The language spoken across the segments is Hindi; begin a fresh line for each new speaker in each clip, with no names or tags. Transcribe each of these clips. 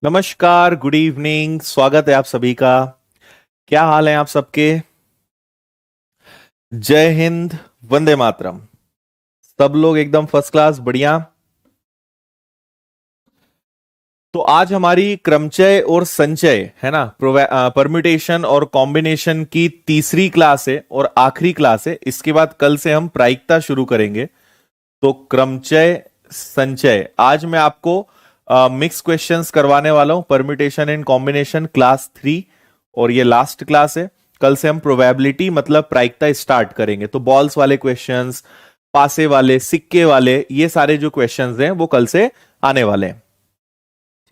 नमस्कार, गुड इवनिंग। स्वागत है आप सभी का। क्या हाल है आप सबके? जय हिंद, वंदे मातरम। सब लोग एकदम फर्स्ट क्लास, बढ़िया। तो आज हमारी क्रमचय और संचय है ना, परम्यूटेशन और कॉम्बिनेशन की तीसरी क्लास है और आखिरी क्लास है। इसके बाद कल से हम प्रायिकता शुरू करेंगे। तो क्रमचय संचय आज मैं आपको मिक्स क्वेश्चंस करवाने वाला हूं। परम्यूटेशन एंड कॉम्बिनेशन क्लास 3 और ये लास्ट क्लास है। कल से हम प्रोबेबिलिटी मतलब प्रायिकता स्टार्ट करेंगे। तो बॉल्स वाले क्वेश्चंस, पासे वाले, सिक्के वाले, ये सारे जो क्वेश्चंस हैं वो कल से आने वाले हैं।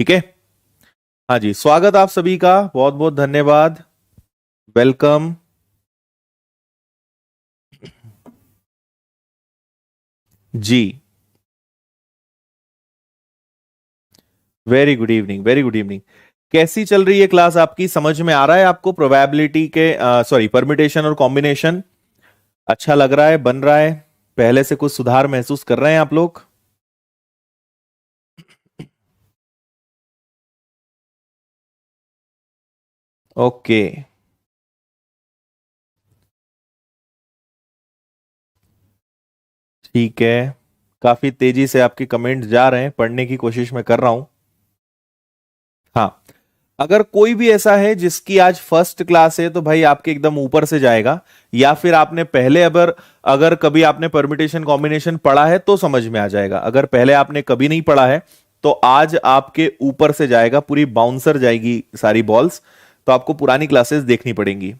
ठीक है। हाँ जी, स्वागत आप सभी का, बहुत बहुत धन्यवाद, वेलकम। जी, very good evening, very good evening. कैसी चल रही है क्लास आपकी? समझ में आ रहा है आपको प्रोबेबिलिटी के सॉरी परम्यूटेशन और कॉम्बिनेशन? अच्छा लग रहा है, बन रहा है? पहले से कुछ सुधार महसूस कर रहे हैं आप लोग? ओके, ठीक है। काफी तेजी से आपके कमेंट जा रहे हैं, पढ़ने की कोशिश मैं कर रहा हूं। हाँ, अगर कोई भी ऐसा है जिसकी आज फर्स्ट क्लास है तो भाई आपके एकदम ऊपर से जाएगा। या फिर आपने पहले अगर अगर कभी आपने परम्यूटेशन कॉम्बिनेशन पढ़ा है तो समझ में आ जाएगा। अगर पहले आपने कभी नहीं पढ़ा है तो आज आपके ऊपर से जाएगा, पूरी बाउंसर जाएगी सारी बॉल्स। तो आपको पुरानी क्लासेस देखनी पड़ेंगी।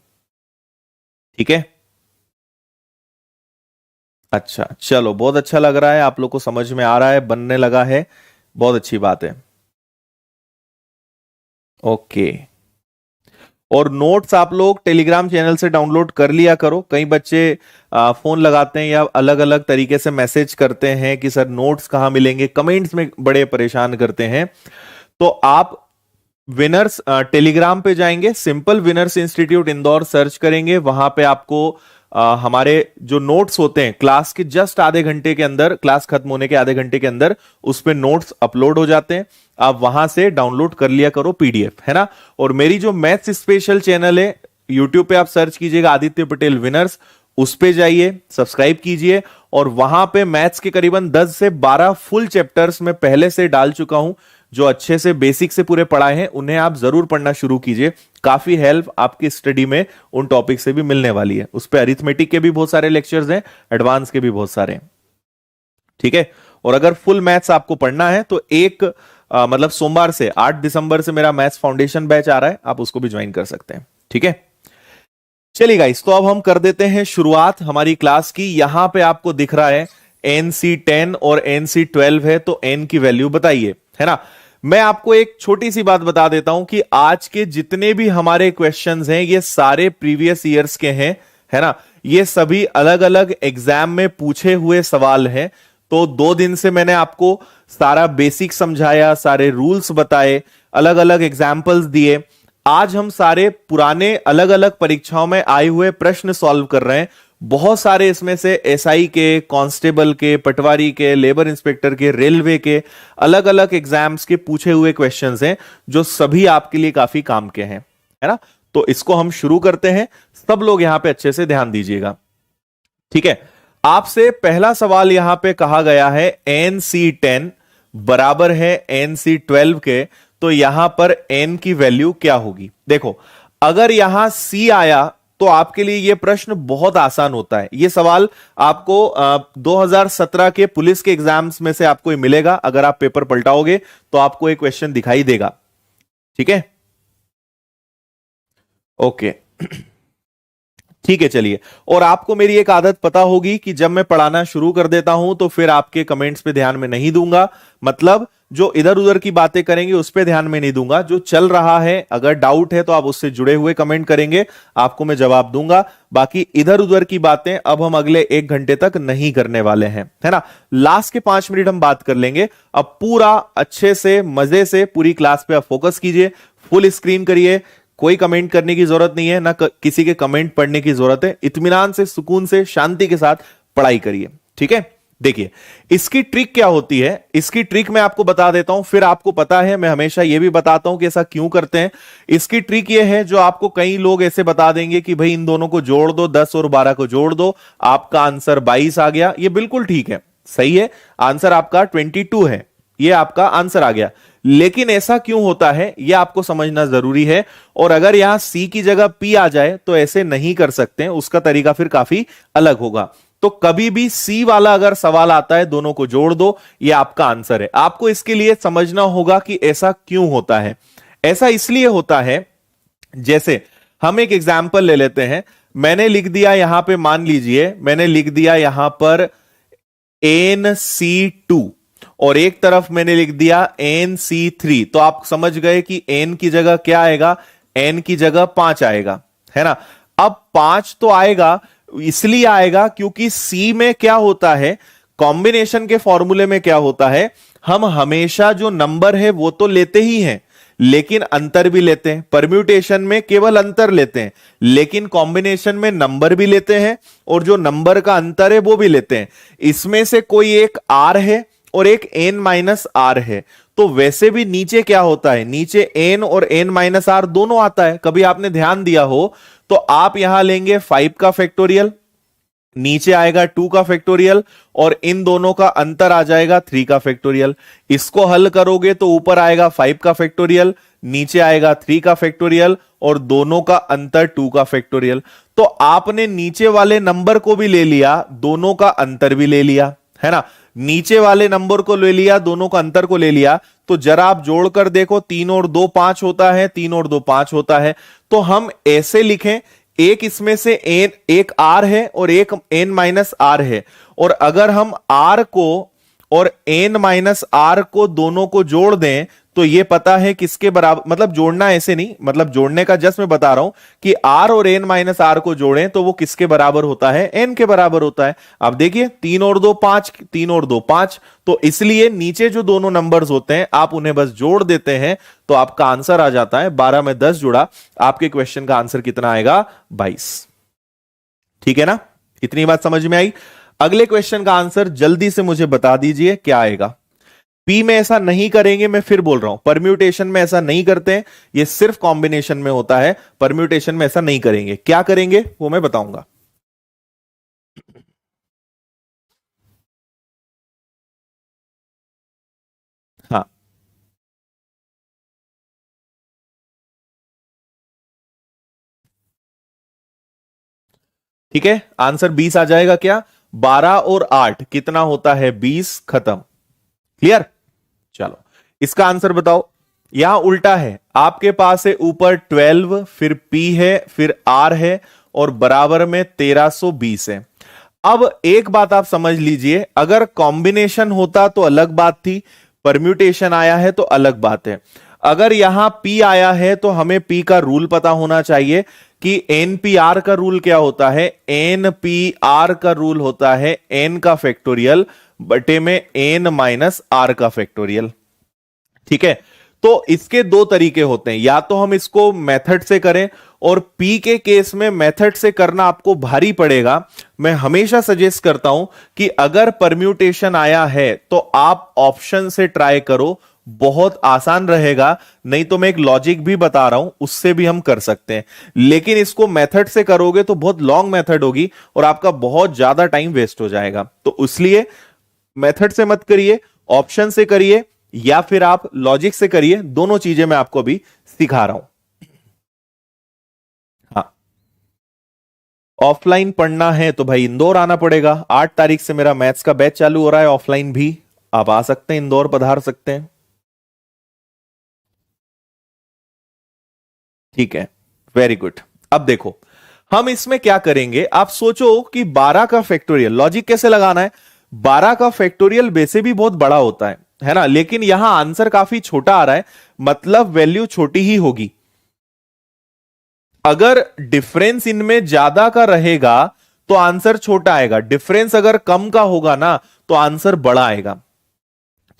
ठीक है। अच्छा, चलो, बहुत अच्छा लग रहा है, आप लोग को समझ में आ रहा है, बनने लगा है। बहुत अच्छी बात है। ओके। और नोट्स आप लोग टेलीग्राम चैनल से डाउनलोड कर लिया करो। कई बच्चे फोन लगाते हैं या अलग अलग तरीके से मैसेज करते हैं कि सर नोट्स कहाँ मिलेंगे, कमेंट्स में बड़े परेशान करते हैं। तो आप विनर्स टेलीग्राम पे जाएंगे, simple winners institute Indore search करेंगे, वहां पे आपको हमारे जो नोट्स होते हैं क्लास के जस्ट आधे घंटे के अंदर, क्लास खत्म होने के आधे घंटे के अंदर उस पे नोट्स अपलोड हो जाते हैं। आप वहां से डाउनलोड कर लिया करो पीडीएफ, है ना। और मेरी जो मैथ्स स्पेशल चैनल है, यूट्यूब पे आप सर्च कीजिएगा आदित्य पटेल विनर्स, उस पे जाइए, सब्सक्राइब कीजिए। और वहां पे मैथ्स के करीबन 10 से 12 फुल चैप्टर्स मैं पहले से डाल चुका हूं। जो अच्छे से बेसिक से पूरे पढ़ाए हैं उन्हें आप जरूर पढ़ना शुरू कीजिए। काफी हेल्प आपकी स्टडी में उन टॉपिक से भी मिलने वाली है। उस पे अरिथमेटिक के भी बहुत सारे लेक्चर्स हैं, एडवांस के भी बहुत सारे हैं। ठीक है। और अगर फुल मैथ्स आपको पढ़ना है तो एक मतलब सोमवार से 8 दिसंबर से मेरा मैथ्स फाउंडेशन बैच आ रहा है, आप उसको भी ज्वाइन कर सकते हैं। ठीक है। चलिए गाइस, तो अब हम कर देते हैं शुरुआत हमारी क्लास की। यहां पे आपको दिख रहा है NC10 और NC12 है, तो n की वैल्यू बताइए, है ना। मैं आपको एक छोटी सी बात बता देता हूं कि आज के जितने भी हमारे क्वेश्चंस हैं ये सारे प्रीवियस ईयर्स के हैं, है ना। ये सभी अलग अलग एग्जाम में पूछे हुए सवाल हैं। तो 2 दिन से मैंने आपको सारा बेसिक समझाया, सारे रूल्स बताए, अलग अलग एग्जाम्पल्स दिए। आज हम सारे पुराने अलग अलग परीक्षाओं में आए हुए प्रश्न सॉल्व कर रहे हैं। बहुत सारे इसमें से एसआई के, कांस्टेबल के, पटवारी के, लेबर इंस्पेक्टर के, रेलवे के अलग अलग एग्जाम्स के पूछे हुए क्वेश्चंस हैं जो सभी आपके लिए काफी काम के हैं, है ना। तो इसको हम शुरू करते हैं। सब लोग यहां पे अच्छे से ध्यान दीजिएगा। ठीक है। आपसे पहला सवाल यहां पे कहा गया है NC10 बराबर है NC12 के, तो यहां पर n की वैल्यू क्या होगी? देखो, अगर यहां C आया तो आपके लिए यह प्रश्न बहुत आसान होता है। यह सवाल आपको 2017 के पुलिस के एग्जाम्स में से आपको मिलेगा। अगर आप पेपर पलटाओगे तो आपको एक क्वेश्चन दिखाई देगा। ठीक है। ओके। ठीक है, चलिए। और आपको मेरी एक आदत पता होगी कि जब मैं पढ़ाना शुरू कर देता हूं तो फिर आपके कमेंट्स पे ध्यान में नहीं दूंगा। मतलब जो इधर उधर की बातें करेंगे उस पे ध्यान में नहीं दूंगा। जो चल रहा है, अगर डाउट है तो आप उससे जुड़े हुए कमेंट करेंगे, आपको मैं जवाब दूंगा। बाकी इधर उधर की बातें अब हम अगले 1 घंटे तक नहीं करने वाले हैं, है ना। लास्ट के 5 मिनट हम बात कर लेंगे। अब पूरा अच्छे से मजे से पूरी क्लास पे आप फोकस कीजिए, फुल स्क्रीन करिए। कोई कमेंट करने की जरूरत नहीं है, ना किसी के कमेंट पढ़ने की जरूरत है। इत्मीनान से, सुकून से, शांति के साथ पढ़ाई करिए। ठीक है। देखिए इसकी ट्रिक क्या होती है, इसकी ट्रिक मैं आपको बता देता हूं, फिर आपको पता है मैं हमेशा यह भी बताता हूं कि ऐसा क्यों करते हैं। इसकी ट्रिक यह है, जो आपको कई लोग ऐसे बता देंगे कि भाई इन दोनों को जोड़ दो, 10 और 12 को जोड़ दो, आपका आंसर 22 आ गया। ये बिल्कुल ठीक है, सही है, आंसर आपका 22 है, ये आपका आंसर आ गया। लेकिन ऐसा क्यों होता है यह आपको समझना जरूरी है। और अगर यहां सी की जगह पी आ जाए तो ऐसे नहीं कर सकते, उसका तरीका फिर काफी अलग होगा। तो कभी भी सी वाला अगर सवाल आता है, दोनों को जोड़ दो, यह आपका आंसर है। आपको इसके लिए समझना होगा कि ऐसा क्यों होता है। ऐसा इसलिए होता है, जैसे हम एक एग्जाम्पल ले लेते हैं। मैंने लिख दिया यहां पे, मान लीजिए मैंने लिख दिया यहां पर NC2 और एक तरफ मैंने लिख दिया NC3, तो आप समझ गए कि N की जगह क्या आएगा, N की जगह 5 आएगा, है ना। अब 5 तो आएगा, इसलिए आएगा क्योंकि C में क्या होता है, कॉम्बिनेशन के फॉर्मूले में क्या होता है, हम हमेशा जो नंबर है वो तो लेते ही हैं, लेकिन अंतर भी लेते हैं। परम्यूटेशन में केवल अंतर लेते हैं, लेकिन कॉम्बिनेशन में नंबर भी लेते हैं, और जो नंबर का अंतर है वो भी लेते हैं। इसमें से कोई एक R है और एक N-R है, तो वैसे भी नीचे क्या होता है, नीचे N और N-R दोनों आता है। कभी आपने ध्यान दिया हो तो आप यहां लेंगे 5 का फैक्टोरियल, नीचे आएगा 2 का फैक्टोरियल, और इन दोनों का अंतर आ जाएगा 3 का फैक्टोरियल। इसको हल करोगे तो ऊपर आएगा 5 का फैक्टोरियल, नीचे आएगा 3 का फैक्टोरियल, और दोनों का अंतर 2 का फैक्टोरियल। तो आपने नीचे वाले नंबर को भी ले लिया, दोनों का अंतर भी ले लिया, है ना। नीचे वाले नंबर को ले लिया, दोनों का अंतर को ले लिया, तो जरा आप जोड़कर देखो, 3 और 2 5 होता है, 3 और 2 5 होता है। तो हम ऐसे लिखें, एक इसमें से एक R है और एक N-R है, और अगर हम R को और N-R को दोनों को जोड़ दें तो ये पता है किसके बराबर, मतलब जोड़ना ऐसे नहीं, मतलब जोड़ने का जस्ट मैं बता रहा हूं कि R और N-R को जोड़ें तो वो किसके बराबर होता है, N के बराबर होता है। अब देखिए 3 और 2 5, 3 और 2 5, तो इसलिए नीचे जो दोनों नंबर्स होते हैं आप उन्हें बस जोड़ देते हैं तो आपका आंसर आ जाता है। 12 में 10 जुड़ा, आपके क्वेश्चन का आंसर कितना आएगा, 22। ठीक है ना, इतनी बात समझ में आई। अगले क्वेश्चन का आंसर जल्दी से मुझे बता दीजिए क्या आएगा। पी में ऐसा नहीं करेंगे, मैं फिर बोल रहा हूं, परम्यूटेशन में ऐसा नहीं करते हैं, ये सिर्फ कॉम्बिनेशन में होता है, परम्यूटेशन में ऐसा नहीं करेंगे। क्या करेंगे वो मैं बताऊंगा। हाँ ठीक है, आंसर 20 आ जाएगा क्या। 12 और 8 कितना होता है, 20, खत्म। क्लियर, चलो इसका आंसर बताओ। यहां उल्टा है, आपके पास है ऊपर 12, फिर P है, फिर R है, और बराबर में 1320 है। अब एक बात आप समझ लीजिए, अगर कॉम्बिनेशन होता तो अलग बात थी, परम्यूटेशन आया है तो अलग बात है। अगर यहां P आया है तो हमें P का रूल पता होना चाहिए कि NPR का रूल क्या होता है। NPR का रूल होता है N का फैक्टोरियल बटे में N-R का फैक्टोरियल। ठीक है, तो इसके दो तरीके होते हैं, या तो हम इसको मेथड से करें, और P के केस में मेथड से करना आपको भारी पड़ेगा। मैं हमेशा सजेस्ट करता हूं कि अगर परम्यूटेशन आया है तो आप ऑप्शन से ट्राई करो, बहुत आसान रहेगा। नहीं तो मैं एक लॉजिक भी बता रहा हूं, उससे भी हम कर सकते हैं, लेकिन इसको मेथड से करोगे तो बहुत लॉन्ग मेथड होगी और आपका बहुत ज्यादा टाइम वेस्ट हो जाएगा। तो इसलिए मेथड से मत करिए, ऑप्शन से करिए, या फिर आप लॉजिक से करिए। दोनों चीजें मैं आपको अभी सिखा रहा हूं। हाँ, ऑफलाइन पढ़ना है तो भाई इंदौर आना पड़ेगा। 8 तारीख से मेरा मैथ्स का बैच चालू हो रहा है, ऑफलाइन भी आप आ सकते हैं, इंदौर पधार सकते हैं। ठीक है, वेरी गुड। अब देखो हम इसमें क्या करेंगे, आप सोचो कि 12 का फैक्टोरियल, लॉजिक कैसे लगाना है। 12 का फैक्टोरियल वैसे भी बहुत बड़ा होता है ना, लेकिन यहां आंसर काफी छोटा आ रहा है, मतलब वैल्यू छोटी ही होगी। अगर डिफरेंस इनमें ज्यादा का रहेगा तो आंसर छोटा आएगा, डिफरेंस अगर कम का होगा ना तो आंसर बड़ा आएगा।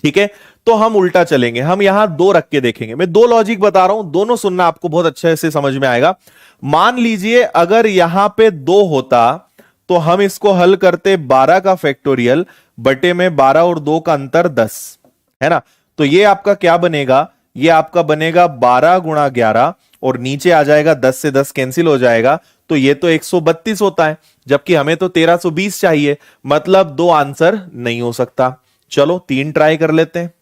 ठीक है, तो हम उल्टा चलेंगे, हम यहां 2 रख के देखेंगे। मैं 2 लॉजिक बता रहा हूं, दोनों सुनना, आपको बहुत अच्छे से समझ में आएगा। मान लीजिए अगर यहां पे 2 होता तो हम इसको हल करते 12 का फैक्टोरियल बटे में 12 और 2 का अंतर 10, है ना। तो ये आपका क्या बनेगा, ये आपका बनेगा 12 गुणा 11 और नीचे आ जाएगा 10 से 10 कैंसिल हो जाएगा, तो ये तो 132 होता है, जबकि हमें तो 1320 चाहिए, मतलब दो आंसर नहीं हो सकता। चलो 3 ट्राई कर लेते हैं।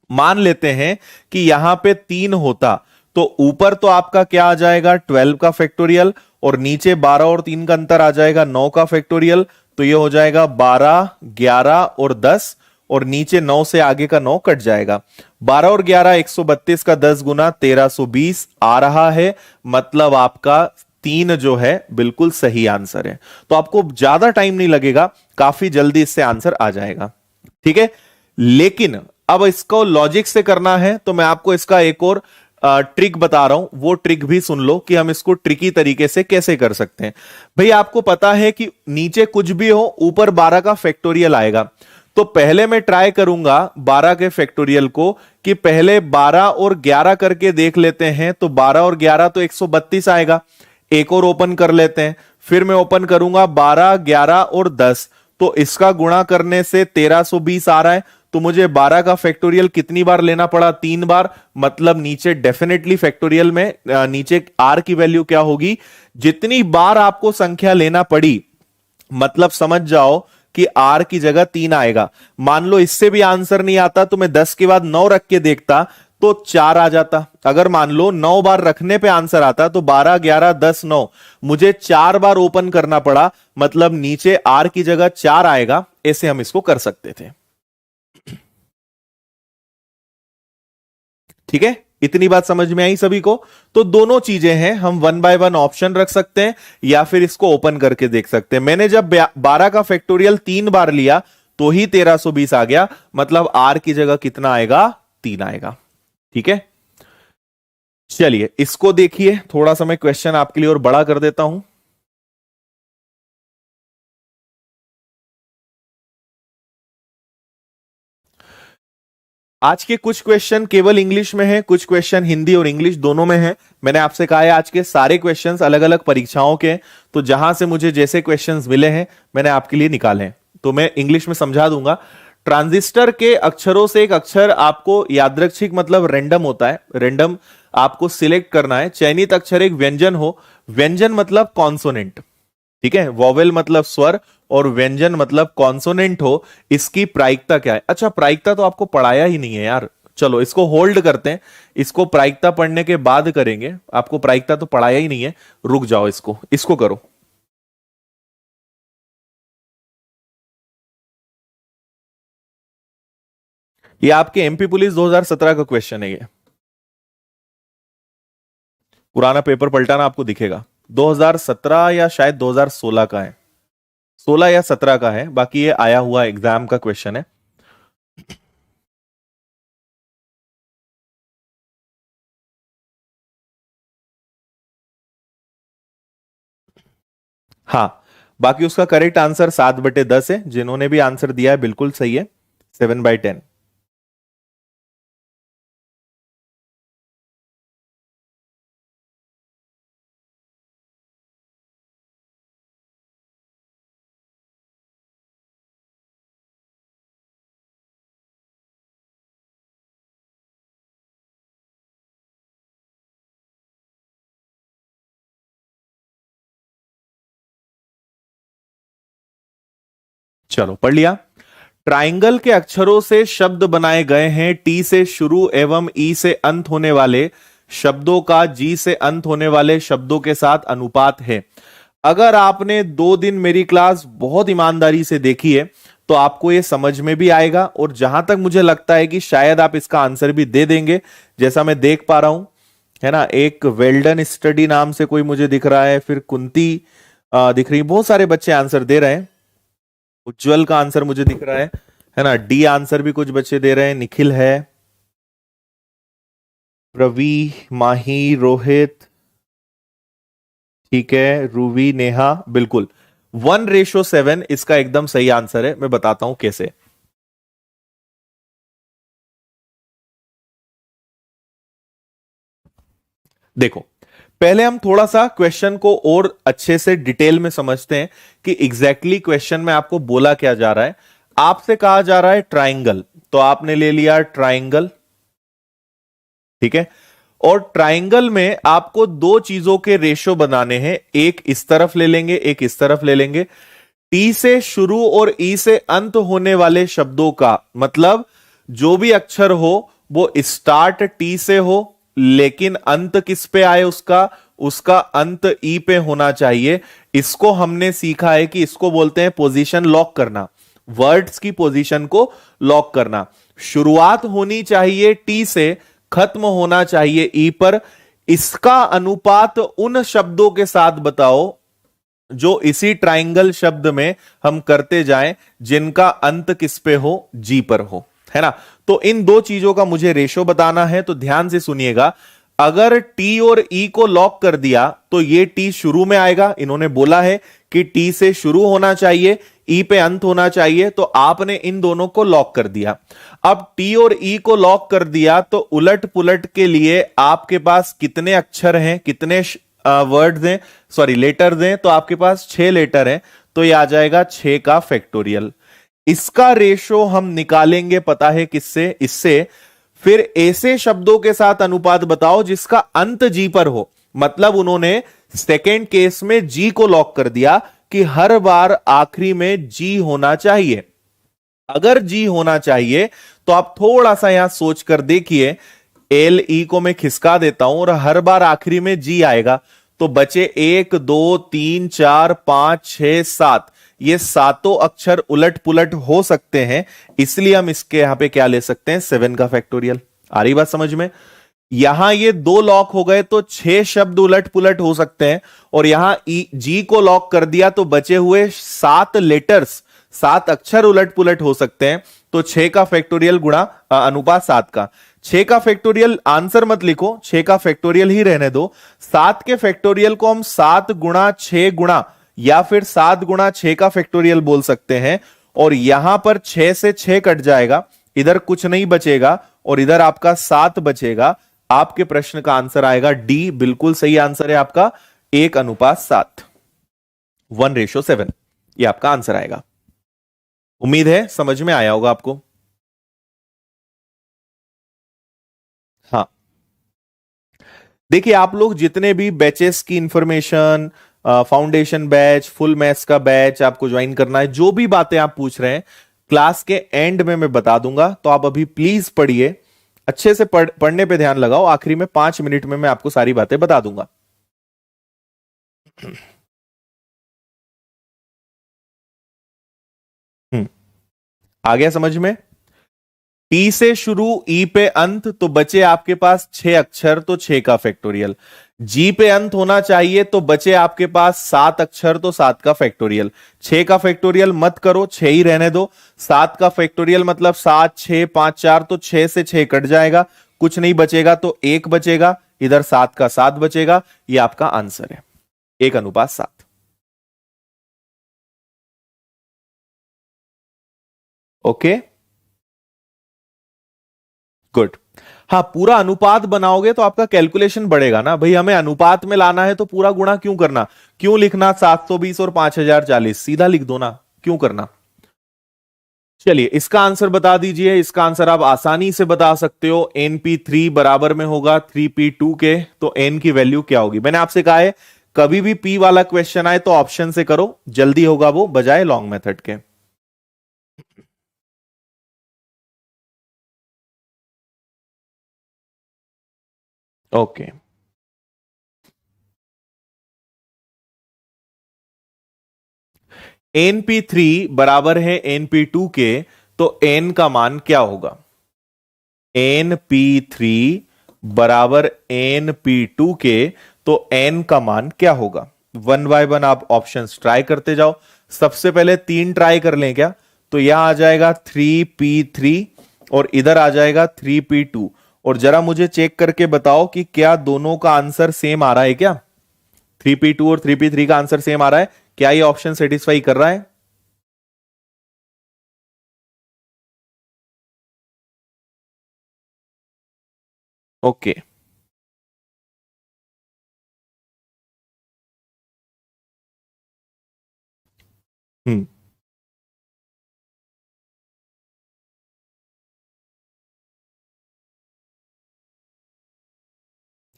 मान लेते हैं कि यहां पे 3 होता, तो ऊपर तो आपका क्या आ जाएगा 12 का फैक्टोरियल और नीचे 12 और 3 का अंतर आ जाएगा 9 का फैक्टोरियल, तो ये हो जाएगा 12 11 और 10 और नीचे 9 से आगे का 9 कट जाएगा। 12 और 11 132 का 10 गुना 1320 आ रहा है, मतलब आपका 3 जो है बिल्कुल सही आंसर है। तो आपको ज्यादा टाइम नहीं लगेगा, काफी जल्दी इससे आंसर आ जाएगा, ठीक है। लेकिन अब इसको लॉजिक से करना है, तो मैं आपको इसका एक और ट्रिक बता रहा हूं, वो ट्रिक भी सुन लो कि हम इसको ट्रिकी तरीके से कैसे कर सकते हैं। भाई आपको पता है कि नीचे कुछ भी हो ऊपर 12 का फैक्टोरियल आएगा, तो पहले मैं ट्राई करूंगा 12 के फैक्टोरियल को कि पहले 12 और 11 करके देख लेते हैं, तो 12 और 11 तो 132 आएगा। एक और ओपन कर लेते हैं, फिर मैं ओपन करूंगा 12 11 और 10, तो इसका गुणा करने से 1320 आ रहा है, तो मुझे 12 का फैक्टोरियल कितनी बार लेना पड़ा, 3 बार, मतलब नीचे डेफिनेटली फैक्टोरियल में नीचे आर की वैल्यू क्या होगी, जितनी बार आपको संख्या लेना पड़ी, मतलब समझ जाओ कि आर की जगह 3 आएगा। मान लो इससे भी आंसर नहीं आता तो मैं 10 के बाद 9 रख के देखता तो 4 आ जाता। अगर मान लो 9 बार रखने पे आंसर आता तो 12 11 10 9, मुझे 4 बार ओपन करना पड़ा, मतलब नीचे आर की जगह 4 आएगा। ऐसे हम इसको कर सकते थे, ठीक है। इतनी बात समझ में आई सभी को। तो दोनों चीजें हैं, हम 1 बाय 1 ऑप्शन रख सकते हैं या फिर इसको ओपन करके देख सकते हैं। मैंने जब 12 का फैक्टोरियल 3 बार लिया तो ही 1320 आ गया, मतलब आर की जगह कितना आएगा, 3 आएगा, ठीक है। चलिए इसको देखिए, थोड़ा सा मैं क्वेश्चन आपके लिए और बड़ा कर देता हूं। आज के कुछ क्वेश्चन केवल इंग्लिश में है, कुछ क्वेश्चन हिंदी और इंग्लिश दोनों में है। मैंने आपसे कहा है आज के सारे क्वेश्चंस अलग अलग परीक्षाओं के, तो जहां से मुझे जैसे क्वेश्चंस मिले हैं मैंने आपके लिए निकाले हैं, तो मैं इंग्लिश में समझा दूंगा। ट्रांजिस्टर के अक्षरों से एक अक्षर आपको यादृच्छिक मतलब रैंडम होता है, रैंडम आपको सिलेक्ट करना है। चयनित अक्षर एक व्यंजन हो, व्यंजन मतलब कॉन्सोनेंट, ठीक है, वॉवेल मतलब स्वर और व्यंजन मतलब कॉन्सोनेंट हो, इसकी प्रायिकता क्या है। अच्छा प्रायिकता तो आपको पढ़ाया ही नहीं है यार, चलो इसको होल्ड करते हैं, इसको प्रायिकता पढ़ने के बाद करेंगे। आपको प्रायिकता तो पढ़ाया ही नहीं है, रुक जाओ, इसको इसको करो। ये आपके एमपी पुलिस 2017 का क्वेश्चन है, ये पुराना पेपर पलटाना आपको दिखेगा। 2017 या शायद 2016 का है, 16 या 17 का है, बाकी ये आया हुआ एग्जाम का क्वेश्चन है। हाँ, बाकी उसका करेक्ट आंसर 7/10 है, जिन्होंने भी आंसर दिया है बिल्कुल सही है, 7/10। चलो पढ़ लिया। ट्राइंगल के अक्षरों से शब्द बनाए गए हैं, टी से शुरू एवं ई से अंत होने वाले शब्दों का जी से अंत होने वाले शब्दों के साथ अनुपात है। अगर आपने 2 दिन मेरी क्लास बहुत ईमानदारी से देखी है तो आपको यह समझ में भी आएगा, और जहां तक मुझे लगता है कि शायद आप इसका आंसर भी दे देंगे, जैसा मैं देख पा रहा हूं, है ना। एक वेल्डन स्टडी नाम से कोई मुझे दिख रहा है, फिर कुंती दिख रही, बहुत सारे बच्चे आंसर दे रहे हैं। उज्जवल का आंसर मुझे दिख रहा है ना। डी आंसर भी कुछ बच्चे दे रहे हैं, निखिल है, रवि, माही, रोहित, ठीक है, रूवी, नेहा, बिल्कुल 1:7 इसका एकदम सही आंसर है। मैं बताता हूं कैसे। देखो पहले हम थोड़ा सा क्वेश्चन को और अच्छे से डिटेल में समझते हैं कि एग्जैक्टली क्वेश्चन में आपको बोला क्या जा रहा है। आपसे कहा जा रहा है ट्राइंगल, तो आपने ले लिया ट्राइंगल, ठीक है। और ट्राइंगल में आपको दो चीजों के रेशो बनाने हैं, एक इस तरफ ले लेंगे, एक इस तरफ ले लेंगे। टी से शुरू और ई से अंत होने वाले शब्दों का मतलब जो भी अक्षर हो वो स्टार्ट टी से हो लेकिन अंत किस पे आए, उसका उसका अंत ई पे होना चाहिए। इसको हमने सीखा है कि इसको बोलते हैं पोजीशन लॉक करना, वर्ड्स की पोजीशन को लॉक करना। शुरुआत होनी चाहिए टी से, खत्म होना चाहिए ई पर। इसका अनुपात उन शब्दों के साथ बताओ जो इसी ट्राइंगल शब्द में हम करते जाएं जिनका अंत किस पे हो, जी पर हो, है ना। तो इन दो चीजों का मुझे रेशो बताना है, तो ध्यान से सुनिएगा। अगर टी और ई को लॉक कर दिया तो ये टी शुरू में आएगा, इन्होंने बोला है कि टी से शुरू होना चाहिए, ई पे अंत होना चाहिए, तो आपने इन दोनों को लॉक कर दिया। अब टी और ई को लॉक कर दिया तो उलट पुलट के लिए आपके पास कितने अक्षर हैं, कितने वर्ड्स हैं, सॉरी लेटर्स हैं, तो आपके पास 6 लेटर हैं, तो ये आ जाएगा 6 का फैक्टोरियल। इसका रेशो हम निकालेंगे, पता है किससे, इससे। फिर ऐसे शब्दों के साथ अनुपात बताओ जिसका अंत जी पर हो, मतलब उन्होंने सेकेंड केस में जी को लॉक कर दिया कि हर बार आखिरी में जी होना चाहिए। अगर जी होना चाहिए तो आप थोड़ा सा यहां सोच कर देखिए, एल ई को मैं खिसका देता हूं और हर बार आखिरी में जी आएगा, तो बचे 1 2 3 4 5 6 7, ये सातों अक्षर उलट पुलट हो सकते हैं, इसलिए हम इसके यहां पे क्या ले सकते हैं, 7 का फैक्टोरियल। आ रही बात समझ में। यहां ये दो लॉक हो गए तो 6 शब्द उलट पुलट हो सकते हैं, और यहां जी को लॉक कर दिया तो बचे हुए 7 लेटर्स, 7 अक्षर उलट पुलट हो सकते हैं। तो 6 का फैक्टोरियल गुणा अनुपात 7 का। 6 का फैक्टोरियल आंसर मत लिखो, 6 का फैक्टोरियल ही रहने दो। 7 के फैक्टोरियल को हम 7 गुणा 6 गुणा या फिर 7 गुणा 6 का फैक्टोरियल बोल सकते हैं। और यहां पर 6 से 6 कट जाएगा, इधर कुछ नहीं बचेगा और इधर आपका 7 बचेगा। आपके प्रश्न का आंसर आएगा डी, बिल्कुल सही आंसर है आपका, 1:7, 1:7, ये आपका आंसर आएगा। उम्मीद है समझ में आया होगा आपको। हाँ, देखिए आप लोग जितने भी बैचेस की information, foundation batch, full maths का बैच आपको ज्वाइन करना है, जो भी बातें आप पूछ रहे हैं क्लास के एंड में मैं बता दूंगा, तो आप अभी प्लीज पढ़िए, अच्छे से पढ़ने पे ध्यान लगाओ। आखिरी में 5 मिनट में मैं आपको सारी बातें बता दूंगा। हम्म, आ गया समझ में। टी से शुरू ई पे अंत, तो बचे आपके पास 6 अक्षर, तो 6 का फैक्टोरियल। जी पे अंत होना चाहिए तो बचे आपके पास 7 अक्षर, तो 7 का फैक्टोरियल। 6 का फैक्टोरियल मत करो, 6 ही रहने दो। 7 का फैक्टोरियल मतलब 7 6 5 4, तो 6 से 6 कट जाएगा, कुछ नहीं बचेगा, तो 1 बचेगा, इधर 7 का 7 बचेगा। ये आपका आंसर है, 1:7। Okay, good. हाँ, पूरा अनुपात बनाओगे तो आपका कैलकुलेशन बढ़ेगा ना भाई, हमें अनुपात में लाना है तो पूरा गुणा क्यों करना, क्यों लिखना 720 और 5040, सीधा लिख दो ना, क्यों करना। चलिए इसका आंसर बता दीजिए। इसका आंसर आप आसानी से बता सकते हो, NP3 बराबर में होगा 3P2 के। तो N की वैल्यू क्या होगी, मैंने आपसे कहा है कभी भी P वाला क्वेश्चन आए तो ऑप्शन से करो, जल्दी होगा वो, बजाय लॉन्ग मेथड के। ओके, NP3 बराबर है NP2 के, तो N का मान क्या होगा। NP3 बराबर NP2 के, तो N का मान क्या होगा। वन बाय वन आप ऑप्शंस ट्राई करते जाओ। सबसे पहले 3 ट्राई कर लें क्या, तो यहां आ जाएगा 3P3 और इधर आ जाएगा 3P2। और जरा मुझे चेक करके बताओ कि क्या दोनों का आंसर सेम आ रहा है क्या, 3P2 और 3P3 का आंसर सेम आ रहा है क्या, ये ऑप्शन सेटिस्फाई कर रहा है। ओके, हम्म।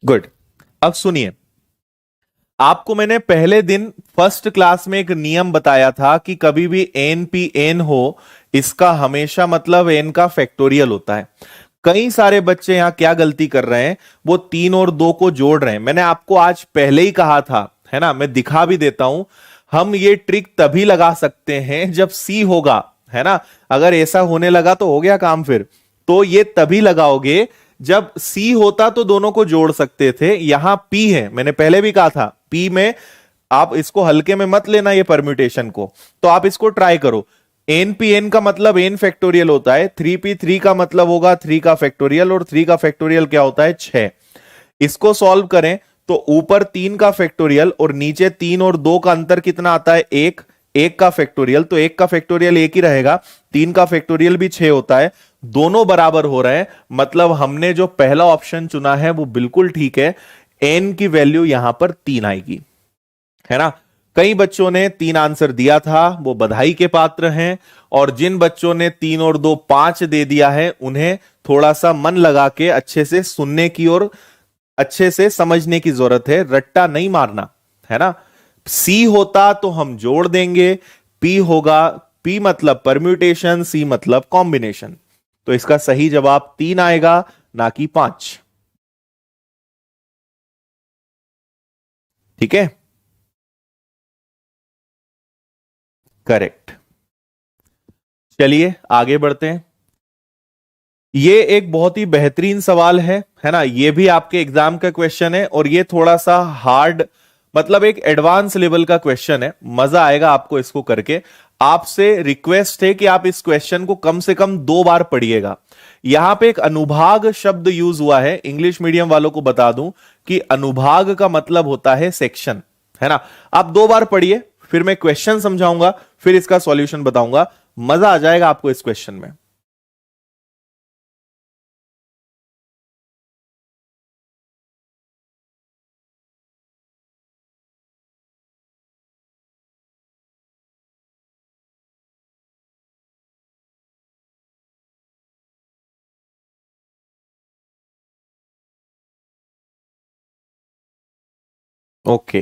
गुड। अब सुनिए, आपको मैंने पहले दिन फर्स्ट क्लास में एक नियम बताया था कि कभी भी एन पी एन हो, इसका हमेशा मतलब एन का फैक्टोरियल होता है। कई सारे बच्चे यहां क्या गलती कर रहे हैं, वो 3 और 2 को जोड़ रहे हैं। मैंने आपको आज पहले ही कहा था, है ना, मैं दिखा भी देता हूं। हम ये ट्रिक तभी लगा सकते हैं जब सी होगा, है ना। अगर ऐसा होने लगा तो हो गया काम फिर। तो ये तभी लगाओगे जब सी होता तो दोनों को जोड़ सकते थे। यहां पी है, मैंने पहले भी कहा था, पी में आप इसको हल्के में मत लेना ये परम्यूटेशन को। तो आप इसको ट्राई करो। एन पी एन का मतलब एन फैक्टोरियल होता है, 3p3 का मतलब होगा 3 का फैक्टोरियल, और 3 का फैक्टोरियल क्या होता है, 6। इसको सॉल्व करें तो ऊपर 3 का फैक्टोरियल और नीचे 3 और 2 का अंतर कितना आता है, 1। 1 का फैक्टोरियल, तो 1 का फैक्टोरियल 1 ही रहेगा। 3 का फैक्टोरियल भी 6 होता है। दोनों बराबर हो रहे हैं, मतलब हमने जो पहला ऑप्शन चुना है वो बिल्कुल ठीक है। एन की वैल्यू यहां पर 3 आएगी, है ना। कई बच्चों ने 3 आंसर दिया था, वो बधाई के पात्र हैं। और जिन बच्चों ने 3 और 2 5 दे दिया है, उन्हें थोड़ा सा मन लगा के अच्छे से सुनने की और अच्छे से समझने की जरूरत है, रट्टा नहीं मारना, है ना। सी होता तो हम जोड़ देंगे, पी होगा, पी मतलब परम्यूटेशन, सी मतलब कॉम्बिनेशन। तो इसका सही जवाब 3 आएगा, ना कि 5। ठीक है, करेक्ट। चलिए आगे बढ़ते हैं। ये एक बहुत ही बेहतरीन सवाल है ना। ये भी आपके एग्जाम का क्वेश्चन है, और ये थोड़ा सा हार्ड, मतलब एक एडवांस लेवल का क्वेश्चन है। मजा आएगा आपको इसको करके। आपसे रिक्वेस्ट है कि आप इस क्वेश्चन को कम से कम 2 बार पढ़िएगा। यहां पे एक अनुभाग शब्द यूज हुआ है, इंग्लिश मीडियम वालों को बता दूं कि अनुभाग का मतलब होता है सेक्शन, है ना। आप 2 बार पढ़िए, फिर मैं क्वेश्चन समझाऊंगा, फिर इसका सॉल्यूशन बताऊंगा। मजा आ जाएगा आपको इस क्वेश्चन में। ओके,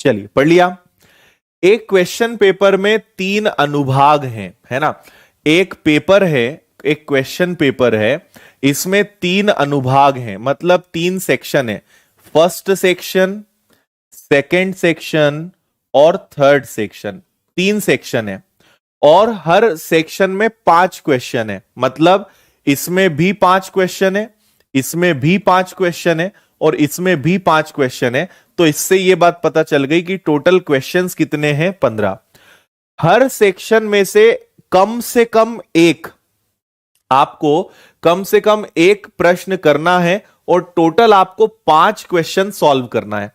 चलिए पढ़ लिया। एक क्वेश्चन पेपर में 3 अनुभाग हैं, है ना। एक पेपर है, एक क्वेश्चन पेपर है, इसमें 3 अनुभाग हैं, मतलब 3 सेक्शन है। फर्स्ट सेक्शन, सेकंड सेक्शन और थर्ड सेक्शन। 3 सेक्शन है, और हर सेक्शन में 5 क्वेश्चन है। मतलब इसमें भी 5 क्वेश्चन है, इसमें भी 5 क्वेश्चन है, और इसमें भी 5 क्वेश्चन है। तो इससे यह बात पता चल गई कि टोटल क्वेश्चंस कितने हैं, 15। हर सेक्शन में से कम एक, आपको कम से कम एक प्रश्न करना है, और टोटल आपको 5 क्वेश्चन सॉल्व करना है।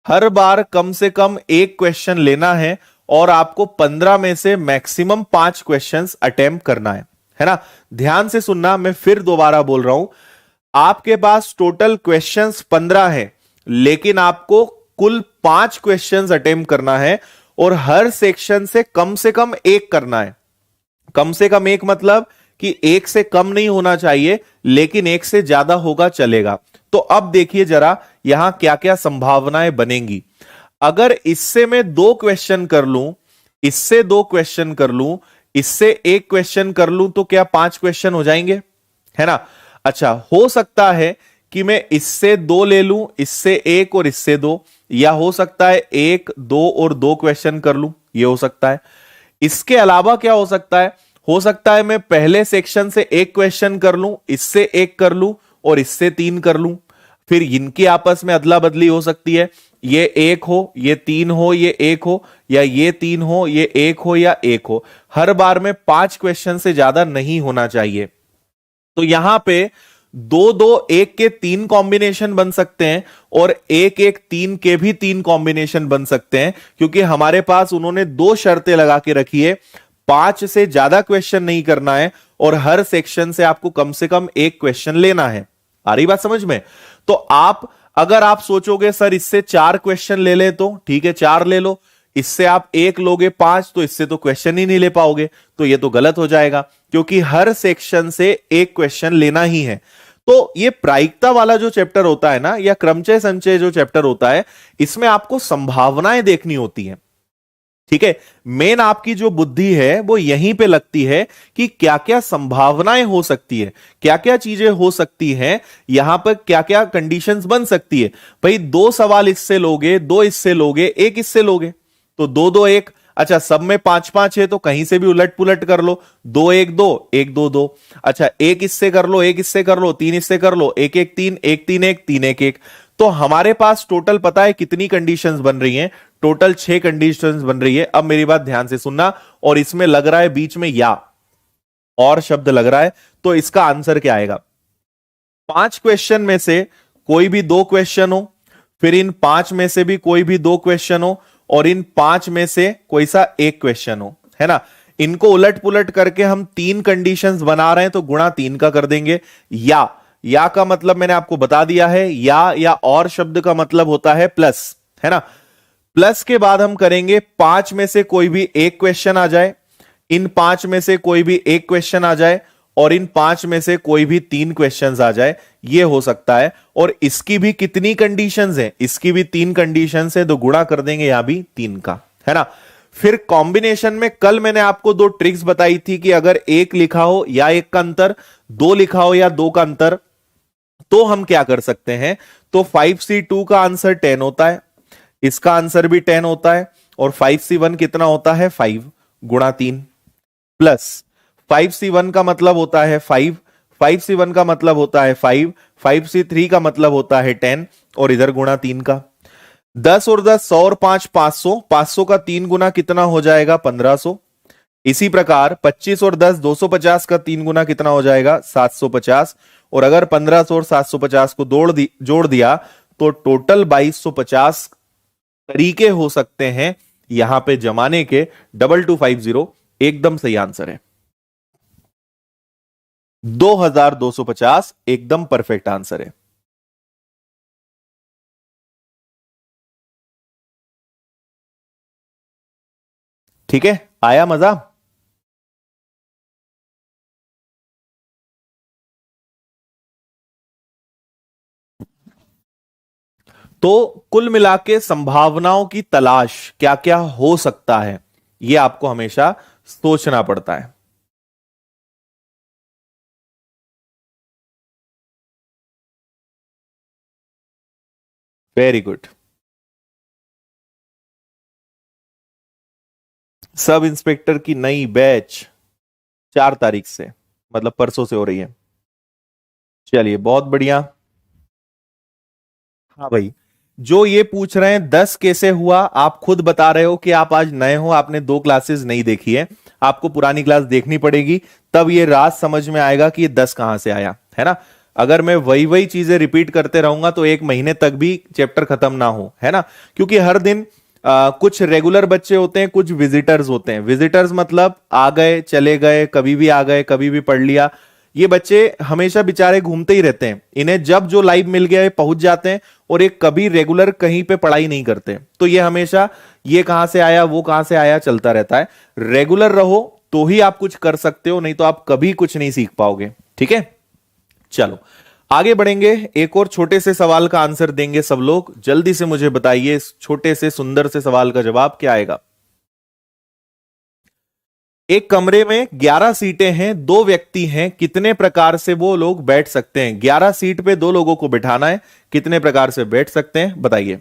हर बार कम से कम एक क्वेश्चन लेना है, और आपको 15 में से मैक्सिमम 5 क्वेश्चंस अटेम्प्ट करना है ना। ध्यान से सुनना, मैं फिर दोबारा बोल रहा हूं। आपके पास टोटल क्वेश्चंस 15 है, लेकिन आपको कुल 5 क्वेश्चंस अटेम्प्ट करना है, और हर सेक्शन से कम एक करना है। कम से कम एक मतलब कि एक से कम नहीं होना चाहिए, लेकिन एक से ज्यादा होगा चलेगा। तो अब देखिए जरा यहां क्या क्या संभावनाएं बनेंगी। अगर इससे मैं 2 क्वेश्चन कर लूं, इससे 2 क्वेश्चन कर लूं, इससे एक क्वेश्चन कर लूं, तो क्या 5 क्वेश्चन हो जाएंगे, है ना। अच्छा, हो सकता है कि मैं इससे 2 ले लूं, इससे एक और इससे 2, या हो सकता है 1 2 और 2 क्वेश्चन कर लूं, यह हो सकता है। इसके अलावा क्या हो सकता है मैं पहले सेक्शन से एक क्वेश्चन कर लूं, इससे एक कर लूं, और इससे 3 कर लूं। फिर इनकी आपस में अदला बदली हो सकती है, ये 1 हो, ये 3 हो, ये 1 हो, या ये 3 हो, ये 1 हो, या 1 हो। हर बार में 5 क्वेश्चन से ज्यादा नहीं होना चाहिए। तो यहां पे 2 2 1 के 3 कॉम्बिनेशन बन सकते हैं, और 1 1 3 के भी 3 कॉम्बिनेशन बन सकते हैं, क्योंकि हमारे पास उन्होंने 2 शर्तें लगा के रखी है। 5 से ज्यादा क्वेश्चन नहीं करना है, और हर सेक्शन से आपको कम एक क्वेश्चन लेना है। आ रही बात समझ में? तो आप अगर आप सोचोगे सर इससे 4 क्वेश्चन ले ले तो ठीक है, 4 ले लो, इससे आप एक लोगे 5, तो इससे तो क्वेश्चन ही नहीं ले पाओगे, तो ये तो गलत हो जाएगा, क्योंकि हर सेक्शन से एक क्वेश्चन लेना ही है। तो ये प्रायिकता वाला जो चैप्टर होता है ना, या क्रमचय संचय जो चैप्टर होता है, इसमें आपको संभावनाएं देखनी होती हैं। ठीक है, मेन आपकी जो बुद्धि है वो यहीं पे लगती है कि क्या क्या संभावनाएं हो सकती है, क्या क्या चीजें हो सकती हैं, यहां पर क्या क्या कंडीशंस बन सकती है। भाई 2 सवाल इससे लोगे, 2 इससे लोगे, 1 इससे लोगे, तो 2 2 1। अच्छा, सब में 5 5 है तो कहीं से भी उलट पुलट कर लो, 2 1 2 1 2 2। अच्छा, 1 इससे कर लो, 1 इससे कर लो, 3 इससे कर लो, 1 1 3 1 3 1 3 1 1। तो हमारे पास टोटल पता है कितनी कंडीशंस बन रही हैं? टोटल 6 कंडीशंस बन रही है। अब मेरी बात ध्यान से सुनना, और इसमें लग रहा है बीच में या और शब्द लग रहा है, तो इसका आंसर क्या आएगा? 5 क्वेश्चन में से कोई भी 2 क्वेश्चन हो, फिर इन 5 में से भी कोई भी 2 क्वेश्चन हो, और इन 5 में से कोई सा 1 क्वेश्चन हो, है ना। इनको उलट पुलट करके हम 3 कंडीशंस बना रहे हैं, तो गुणा 3 का कर देंगे। या का मतलब मैंने आपको बता दिया है, या और शब्द का मतलब होता है प्लस, है ना। प्लस के बाद हम करेंगे 5 में से कोई भी 1 क्वेश्चन आ जाए, इन 5 में से कोई भी 1 क्वेश्चन आ जाए, और इन 5 में से कोई भी 3 क्वेश्चंस आ जाए, ये हो सकता है। और इसकी भी कितनी कंडीशंस हैं? इसकी भी 3 कंडीशंस है, तो गुणा कर देंगे यहां भी 3 का, है ना। फिर कॉम्बिनेशन में कल मैंने आपको 2 ट्रिक्स बताई थी कि अगर 1 लिखा हो या 1 का अंतर, 2 लिखा हो या 2 का अंतर, तो हम क्या कर सकते हैं? तो 5C2 का आंसर 10 होता है, इसका आंसर भी 10 होता है, और 5C1 कितना होता है? 5 गुणा 3, प्लस 5C1 का मतलब होता है 5, 5C1 का मतलब होता है 5, 5C3 का मतलब होता है 10, और इधर गुणा 3 का। 10 और 10 100 और 5 500, 500 का 3 गुना कितना हो जाएगा? 1500। इसी प्रकार 25 और 10 250 का 3 गुना कितना हो जाएगा? 750। और अगर 1500 और 750 को जोड़ दिया तो टोटल 2250 तरीके हो सकते हैं यहां पे जमाने के। 2250 एकदम सही आंसर है। 2250 एकदम परफेक्ट आंसर है। ठीक है, आया मजा? तो कुल मिला के संभावनाओं की तलाश क्या क्या हो सकता है, यह आपको हमेशा सोचना पड़ता है। Very good. सब इंस्पेक्टर की नई बैच 4 तारीख से, मतलब परसों से हो रही है। चलिए, बहुत बढ़िया। हाँ भाई, जो ये पूछ रहे हैं 10 कैसे हुआ, आप खुद बता रहे हो कि आप आज नए हो, आपने 2 क्लासेस नहीं देखी है, आपको पुरानी क्लास देखनी पड़ेगी, तब ये राज समझ में आएगा कि ये 10 कहां से आया, है ना। अगर मैं वही वही चीजें रिपीट करते रहूंगा तो 1 महीने तक भी चैप्टर खत्म ना हो, है ना। क्योंकि हर दिन कुछ रेगुलर बच्चे होते हैं, कुछ विजिटर्स होते हैं। विजिटर्स मतलब आ गए चले गए, कभी भी आ गए कभी भी पढ़ लिया। ये बच्चे हमेशा बेचारे घूमते ही रहते हैं, इन्हें जब जो लाइव मिल गया है पहुंच जाते हैं, और एक कभी रेगुलर कहीं पे पढ़ाई नहीं करते। तो ये हमेशा ये कहां से आया वो कहां से आया चलता रहता है। रेगुलर रहो तो ही आप कुछ कर सकते हो, नहीं तो आप कभी कुछ नहीं सीख पाओगे। ठीक है, चलो आगे बढ़ेंगे। एक और छोटे से सवाल का आंसर देंगे सब लोग। जल्दी से मुझे बताइए, इस छोटे से सुंदर से सवाल का जवाब क्या आएगा? एक कमरे में 11 सीटें हैं, 2 व्यक्ति हैं, कितने प्रकार से वो लोग बैठ सकते हैं? 11 सीट पे 2 लोगों को बिठाना है, कितने प्रकार से बैठ सकते हैं बताइए।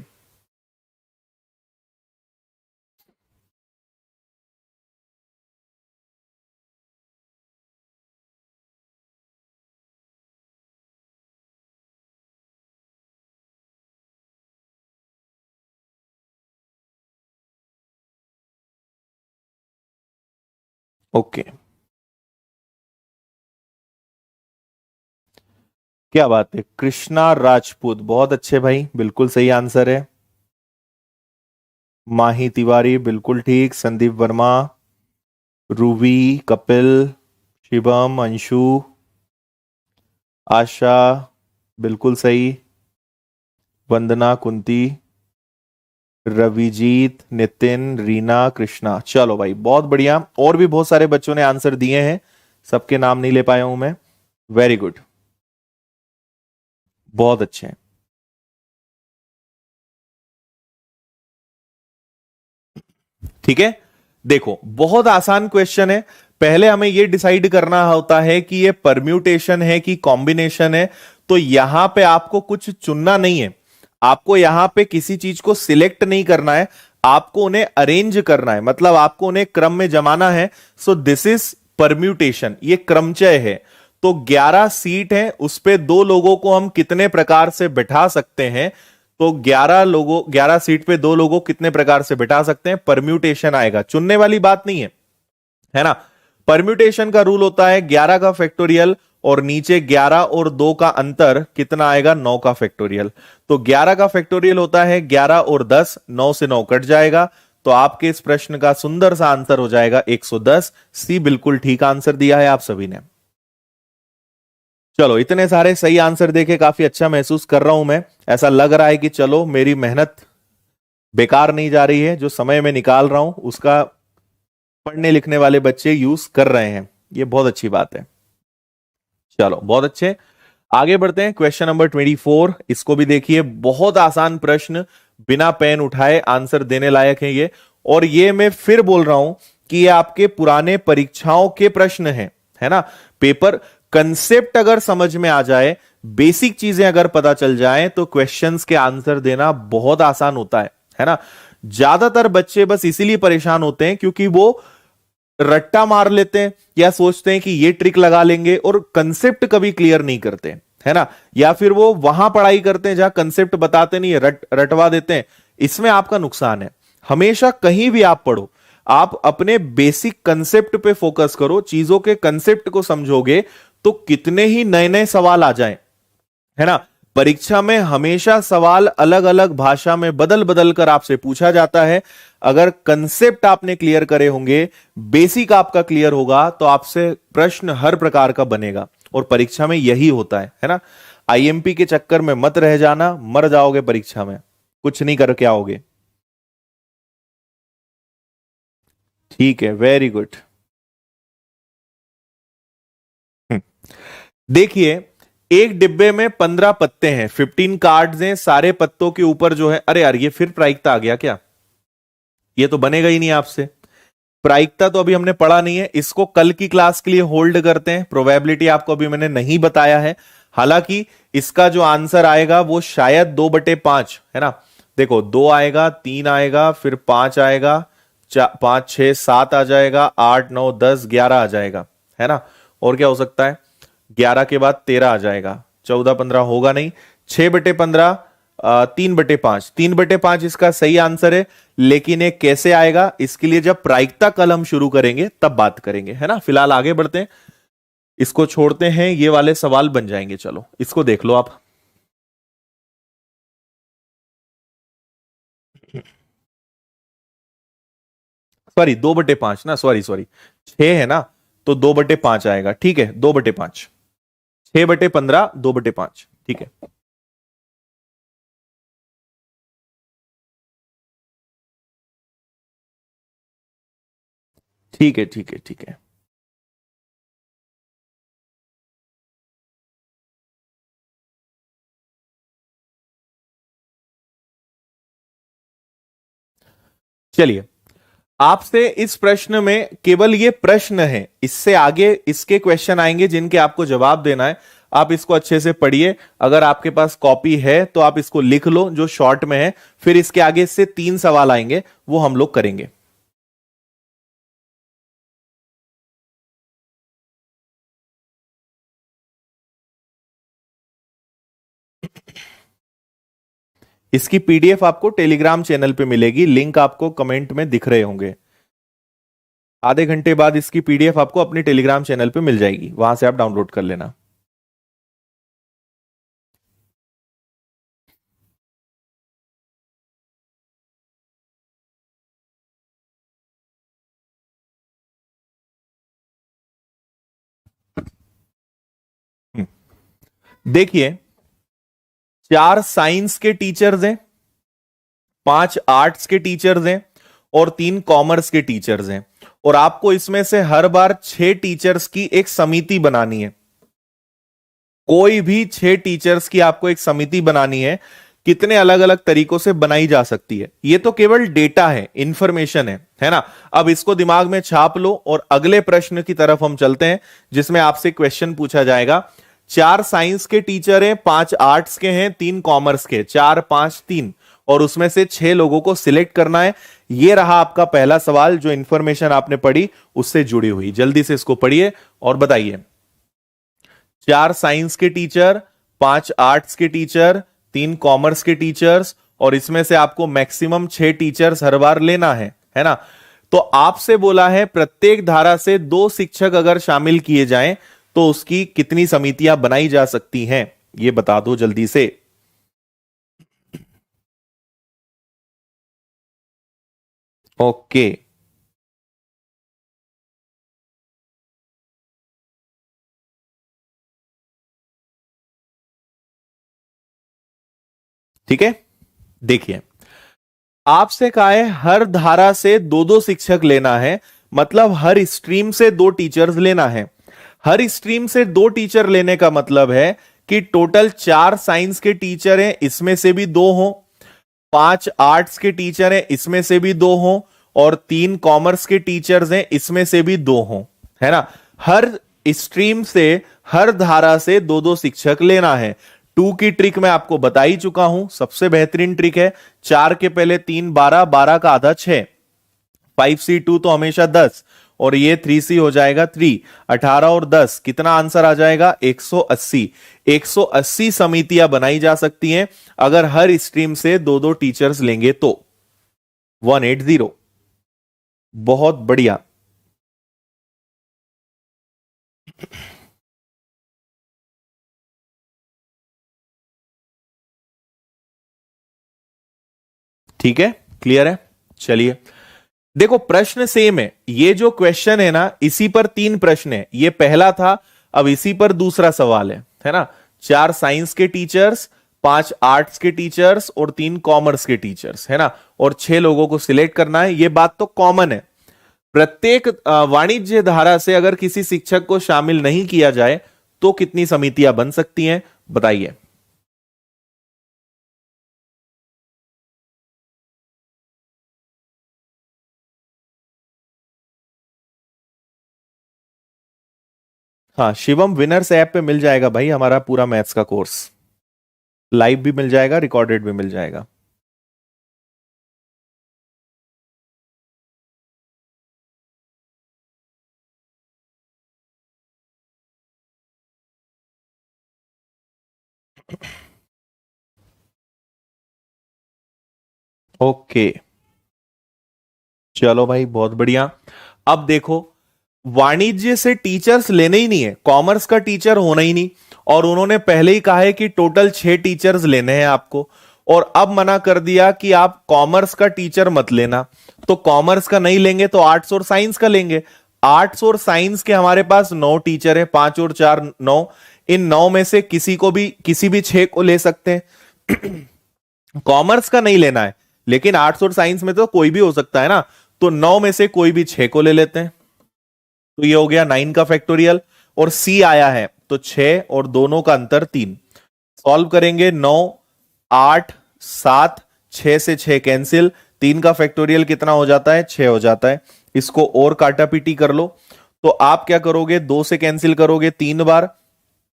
ओके, क्या बात है, कृष्णा राजपूत, बहुत अच्छे भाई, बिल्कुल सही आंसर है। माही तिवारी बिल्कुल ठीक, संदीप वर्मा, रूवी, कपिल, शिवम, अंशु, आशा, बिल्कुल सही। वंदना, कुंती, रविजीत, नितिन, रीना, कृष्णा। चलो भाई, बहुत बढ़िया। और भी बहुत सारे बच्चों ने आंसर दिए हैं, सबके नाम नहीं ले पाया हूं मैं। वेरी गुड, बहुत अच्छे हैं। ठीक है, देखो बहुत आसान क्वेश्चन है। पहले हमें यह डिसाइड करना होता है कि ये परम्यूटेशन है कि कॉम्बिनेशन है। तो यहां पे आपको कुछ चुनना नहीं है, आपको यहां पे किसी चीज को सिलेक्ट नहीं करना है, आपको उन्हें अरेंज करना है, मतलब आपको उन्हें क्रम में जमाना है। सो दिस इज परम्यूटेशन, ये क्रमचय है। तो 11 सीट है, उस पे दो लोगों को हम कितने प्रकार से बिठा सकते हैं? तो 11 सीट पे दो लोगों कितने प्रकार से बिठा सकते हैं? परम्यूटेशन आएगा, चुनने वाली बात नहीं है ना। परम्यूटेशन का रूल होता है 11 का फैक्टोरियल, और नीचे 11 और 2 का अंतर कितना आएगा? 9 का फैक्टोरियल। तो 11 का फैक्टोरियल होता है 11 और 10, 9 से 9 कट जाएगा। तो आपके इस प्रश्न का सुंदर सा आंसर हो जाएगा 110। सी बिल्कुल ठीक आंसर दिया है आप सभी ने। चलो, इतने सारे सही आंसर देके काफी अच्छा महसूस कर रहा हूं मैं। ऐसा लग रहा है कि चलो मेरी मेहनत बेकार नहीं जा रही है, जो समय में निकाल रहा हूं उसका पढ़ने लिखने वाले बच्चे यूज कर रहे हैं। ये बहुत अच्छी बात है। चलो, बहुत अच्छे। आगे बढ़ते हैं, क्वेश्चन नंबर 24। इसको भी देखिए, बहुत आसान प्रश्न, बिना पेन उठाए आंसर देने लायक है ये। और ये मैं फिर बोल रहा हूं कि ये आपके पुराने परीक्षाओं के प्रश्न हैं, है ना। पेपर कंसेप्ट अगर समझ में आ जाए, बेसिक चीजें अगर पता चल जाएं, तो क्वेश्चंस के आंसर देना बहुत आसान होता है ना। ज्यादातर बच्चे बस इसीलिए परेशान होते हैं क्योंकि वो रट्टा मार लेते हैं या सोचते हैं कि ये ट्रिक लगा लेंगे, और कंसेप्ट कभी क्लियर नहीं करते, है ना। या फिर वो वहां पढ़ाई करते हैं जहां कंसेप्ट बताते नहीं है, रटवा देते हैं। इसमें आपका नुकसान है। हमेशा कहीं भी आप पढ़ो, आप अपने बेसिक कंसेप्ट पे फोकस करो, चीजों के कंसेप्ट को समझोगे तो कितने ही नए नए सवाल आ जाएं, है ना। परीक्षा में हमेशा सवाल अलग अलग भाषा में बदल बदल कर आपसे पूछा जाता है। अगर कंसेप्ट आपने क्लियर करे होंगे, बेसिक आपका क्लियर होगा, तो आपसे प्रश्न हर प्रकार का बनेगा। और परीक्षा में यही होता है ना। आईएमपी के चक्कर में मत रह जाना, मर जाओगे परीक्षा में, कुछ नहीं करके आओगे। ठीक है, वेरी गुड। देखिए, एक डिब्बे में 15 पत्ते हैं, 15 कार्ड्स हैं, सारे पत्तों के ऊपर जो है, अरे यार ये फिर प्रायिकता आ गया क्या? ये तो बनेगा ही नहीं आपसे। प्रायिकता तो अभी हमने पढ़ा नहीं है, इसको कल की क्लास के लिए होल्ड करते हैं। प्रोबेबिलिटी आपको अभी मैंने नहीं बताया है। हालांकि इसका जो आंसर आएगा वो शायद 2/5, है ना। देखो, 2 आएगा, 3 आएगा, फिर 5 आएगा, 5, 6, 7 आ जाएगा, 8, 9, 10, 11 आ जाएगा, है ना। और क्या हो सकता है? 11 के बाद 13 आ जाएगा, 14, 15 होगा नहीं। 6/15, 3/5, 3/5 इसका सही आंसर है। लेकिन ये कैसे आएगा, इसके लिए जब प्रायिकता कल हम शुरू करेंगे तब बात करेंगे, है ना। फिलहाल आगे बढ़ते हैं, इसको छोड़ते हैं, ये वाले सवाल बन जाएंगे। चलो, इसको देख लो आप। सॉरी, 2/5 ना, सॉरी सॉरी, 6 है ना, तो 2/5 आएगा। ठीक है, 2/5, 6/15, 2/5, ठीक है। ठीक है, ठीक है, ठीक है। चलिए, आपसे इस प्रश्न में केवल ये प्रश्न है, इससे आगे इसके क्वेश्चन आएंगे जिनके आपको जवाब देना है। आप इसको अच्छे से पढ़िए। अगर आपके पास कॉपी है तो आप इसको लिख लो जो शॉर्ट में है, फिर इसके आगे से 3 सवाल आएंगे, वो हम लोग करेंगे। इसकी पीडीएफ आपको टेलीग्राम चैनल पे मिलेगी, लिंक आपको कमेंट में दिख रहे होंगे। आधे घंटे बाद इसकी पीडीएफ आपको अपने टेलीग्राम चैनल पे मिल जाएगी, वहां से आप डाउनलोड कर लेना। हम्म, देखिए, 4 साइंस के टीचर्स हैं, 5 आर्ट्स के टीचर्स हैं और 3 कॉमर्स के टीचर्स हैं। और आपको इसमें से हर बार 6 टीचर्स की एक समिति बनानी है। कोई भी 6 टीचर्स की आपको एक समिति बनानी है। कितने अलग अलग तरीकों से बनाई जा सकती है, ये तो केवल डेटा है, इंफॉर्मेशन है ना। अब इसको दिमाग में छाप लो और अगले प्रश्न की तरफ हम चलते हैं, जिसमें आपसे क्वेश्चन पूछा जाएगा। 4 साइंस के टीचर हैं, 5 आर्ट्स के हैं, 3 कॉमर्स के, 4 5 3, और उसमें से 6 लोगों को सिलेक्ट करना है। यह रहा आपका पहला सवाल, जो इंफॉर्मेशन आपने पढ़ी उससे जुड़ी हुई। जल्दी से इसको पढ़िए और बताइए। 4 साइंस के टीचर, 5 आर्ट्स के टीचर, 3 कॉमर्स के टीचर्स, और इसमें से आपको मैक्सिमम 6 टीचर्स हर बार लेना है ना। तो आपसे बोला है प्रत्येक धारा से 2 शिक्षक अगर शामिल किए जाएं तो उसकी कितनी समितियां बनाई जा सकती हैं, यह बता दो जल्दी से। ओके, ठीक है। देखिए, आपसे कहा है हर धारा से 2 2 शिक्षक लेना है, मतलब हर स्ट्रीम से 2 टीचर्स लेना है। हर स्ट्रीम से 2 टीचर लेने का मतलब है कि टोटल 4 साइंस के टीचर हैं, इसमें से भी 2 हों, 5 आर्ट्स के टीचर हैं, इसमें से भी 2 हों, और 3 कॉमर्स के टीचर्स हैं, इसमें से भी 2 हों, है ना। हर स्ट्रीम से, हर धारा से 2 2 शिक्षक लेना है। 2 की ट्रिक मैं आपको बता ही चुका हूं, सबसे बेहतरीन ट्रिक है। 4 के पहले 3 12, 12 का आधा 6, 5C2 तो हमेशा 10, और ये 3C हो जाएगा 3, 18 और 10 कितना आंसर आ जाएगा 180। 180 समितियां बनाई जा सकती हैं अगर हर स्ट्रीम से 2 2 टीचर्स लेंगे तो। 180, बहुत बढ़िया। ठीक है, क्लियर है। चलिए, देखो प्रश्न सेम है, ये जो क्वेश्चन है ना इसी पर 3 प्रश्न है, ये पहला था, अब इसी पर दूसरा सवाल है ना। 4 साइंस के टीचर्स, 5 आर्ट्स के टीचर्स और 3 कॉमर्स के टीचर्स, है ना, और 6 लोगों को सिलेक्ट करना है। ये बात तो कॉमन है। प्रत्येक वाणिज्य धारा से अगर किसी शिक्षक को शामिल नहीं किया जाए तो कितनी समितियां बन सकती हैं, बताइए। हाँ, शिवम विनर्स ऐप पे मिल जाएगा भाई हमारा पूरा मैथ्स का कोर्स। लाइव भी मिल जाएगा, रिकॉर्डेड भी मिल जाएगा। ओके, चलो भाई बहुत बढ़िया। अब देखो, वाणिज्य से टीचर्स लेने ही नहीं है, कॉमर्स का टीचर होना ही नहीं, और उन्होंने पहले ही कहा है कि टोटल 6 टीचर्स लेने हैं आपको, और अब मना कर दिया कि आप कॉमर्स का टीचर मत लेना। तो कॉमर्स का नहीं लेंगे तो आर्ट्स और साइंस का लेंगे। आर्ट्स और साइंस के हमारे पास 9 टीचर है, 5 और 4 9। इन 9 में से किसी को भी, किसी भी 6 को ले सकते हैं। कॉमर्स का नहीं लेना है, लेकिन आर्ट्स और साइंस में तो कोई भी हो सकता है ना, तो 9 में से कोई भी 6 को ले लेते हैं। तो ये हो गया 9 का फैक्टोरियल, और सी आया है तो 6 और दोनों का अंतर 3। सॉल्व करेंगे, 9 8 7, 6 से 6 कैंसिल, 3 का फैक्टोरियल कितना हो जाता है 6 हो जाता है। इसको और काटा पीटी कर लो, तो आप क्या करोगे, 2 से कैंसिल करोगे 3 बार,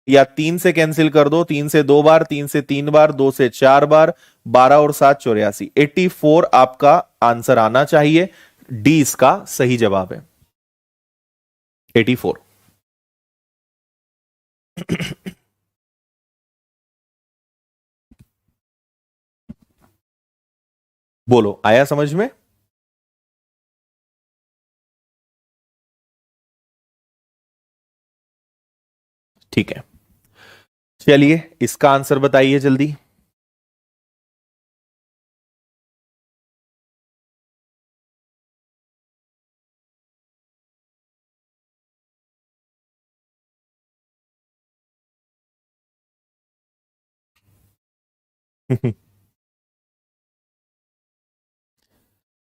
या 3 से कैंसिल कर दो, 3 से 2 बार, 3 से 3 बार, 2 से 4 बार, 12 और 7 84, 84 आपका आंसर आना चाहिए। डी इसका सही जवाब है, 84। बोलो, आया समझ में। ठीक है, चलिए इसका आंसर बताइए जल्दी।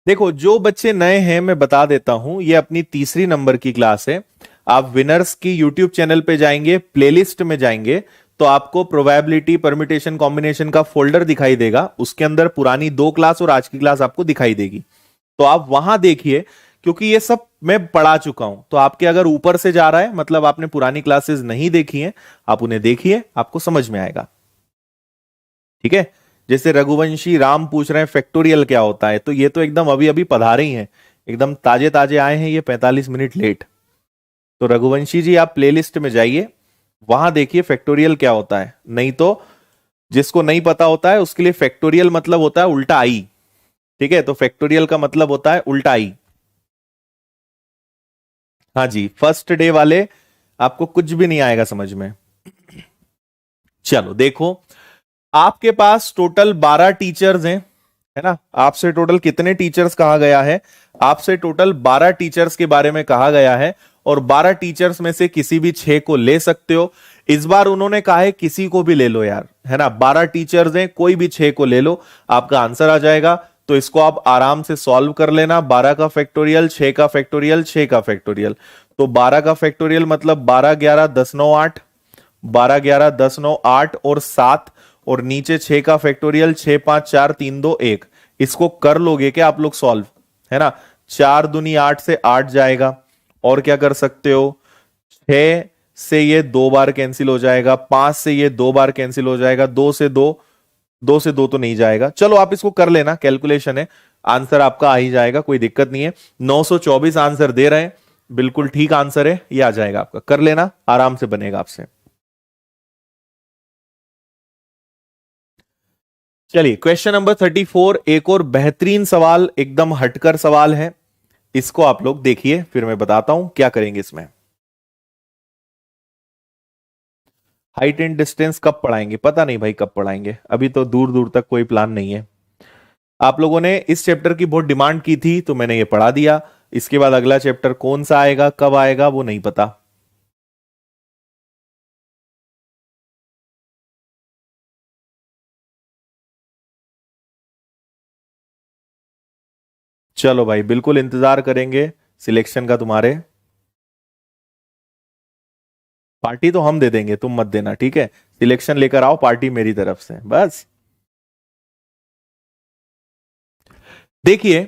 देखो, जो बच्चे नए हैं मैं बता देता हूं, ये अपनी तीसरी नंबर की क्लास है। आप विनर्स की यूट्यूब चैनल पे जाएंगे, प्लेलिस्ट में जाएंगे, तो आपको प्रोबेबिलिटी परम्यूटेशन कॉम्बिनेशन का फोल्डर दिखाई देगा। उसके अंदर पुरानी 2 क्लास और आज की क्लास आपको दिखाई देगी, तो आप वहां देखिए, क्योंकि ये सब मैं पढ़ा चुका हूं। तो आपके अगर ऊपर से जा रहा है, मतलब आपने पुरानी क्लासेस नहीं देखी हैं, आप उन्हें देखिए, आपको समझ में आएगा। ठीक है। जैसे रघुवंशी राम पूछ रहे हैं फैक्टोरियल क्या होता है, तो ये तो एकदम अभी अभी पधारे ही हैं, एकदम ताजे ताजे आए हैं, ये 45 मिनट लेट। तो रघुवंशी जी, आप प्लेलिस्ट में जाइए, वहां देखिए फैक्टोरियल क्या होता है। नहीं तो जिसको नहीं पता होता है उसके लिए फैक्टोरियल मतलब होता है उल्टा आई। ठीक है, तो फैक्टोरियल का मतलब होता है उल्टा आई। हाँ जी, फर्स्ट डे वाले आपको कुछ भी नहीं आएगा समझ में। चलो देखो, आपके पास टोटल 12 टीचर्स हैं, है ना। आपसे टोटल कितने टीचर्स कहा गया है? आपसे टोटल 12 टीचर्स के बारे में कहा गया है, और 12 टीचर्स में से किसी भी 6 को ले सकते हो। इस बार उन्होंने कहा है किसी को भी ले लो यार, है ना। 12 टीचर्स हैं, कोई भी 6 को ले लो, आपका आंसर आ जाएगा। तो इसको आप आराम से सॉल्व कर लेना। 12 का फैक्टोरियल, 6 का फैक्टोरियल, 6 का फैक्टोरियल। तो 12 का फैक्टोरियल मतलब 12 11 10 9 8, 12 11 10 9 8 और 7, और नीचे 6 का फैक्टोरियल 6 5 4 3 2 1। इसको कर लोगे क्या आप लोग सॉल्व, है ना। 4 दूनी 8 से 8 जाएगा, और क्या कर सकते हो, 6 से ये 2 बार कैंसिल हो जाएगा, 5 से ये 2 बार कैंसिल हो जाएगा, 2 से 2, 2 से 2 तो नहीं जाएगा। चलो आप इसको कर लेना, कैलकुलेशन है, आंसर आपका आ ही जाएगा, कोई दिक्कत नहीं है। 924 आंसर दे रहे हैं, बिल्कुल ठीक आंसर है, ये आ जाएगा आपका, कर लेना, आराम से बनेगा आपसे। चलिए क्वेश्चन नंबर 34, एक और बेहतरीन सवाल, एकदम हटकर सवाल है। इसको आप लोग देखिए, फिर मैं बताता हूं क्या करेंगे इसमें। हाइट एंड डिस्टेंस कब पढ़ाएंगे? पता नहीं भाई कब पढ़ाएंगे, अभी तो दूर दूर तक कोई प्लान नहीं है। आप लोगों ने इस चैप्टर की बहुत डिमांड की थी, तो मैंने ये पढ़ा दिया। इसके बाद अगला चैप्टर कौन सा आएगा, कब आएगा, वो नहीं पता। चलो भाई, बिल्कुल इंतजार करेंगे सिलेक्शन का तुम्हारे। पार्टी तो हम दे देंगे, तुम मत देना, ठीक है। सिलेक्शन लेकर आओ, पार्टी मेरी तरफ से बस। देखिए,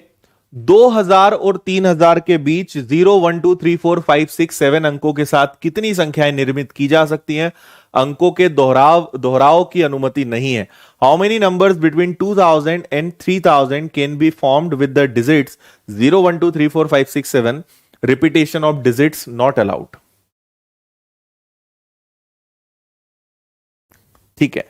2000 और 3000 के बीच 0 1 2 3 4 5 6 7 अंकों के साथ कितनी संख्याएं निर्मित की जा सकती हैं? अंकों के दोहराव की अनुमति नहीं है। How many numbers between 2000 and 3000 can be formed with the digits 0 1 2 3 4 5 6 7? Repetition of digits not allowed. ठीक है।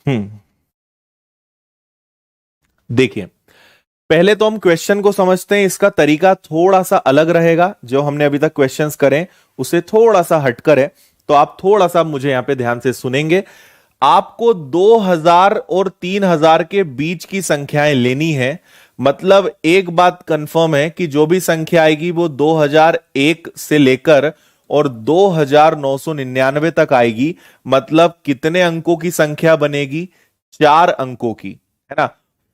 हम्म, देखिए, पहले तो हम क्वेश्चन को समझते हैं। इसका तरीका थोड़ा सा अलग रहेगा, जो हमने अभी तक क्वेश्चंस करें उससे थोड़ा सा हटकर है। तो आप थोड़ा सा मुझे यहां पे ध्यान से सुनेंगे। आपको 2000 और 3000 के बीच की संख्याएं लेनी है। मतलब एक बात कंफर्म है कि जो भी संख्या आएगी वो 2001 से लेकर और 2999 तक आएगी। मतलब कितने अंकों की संख्या बनेगी? 4 अंकों की, है ना।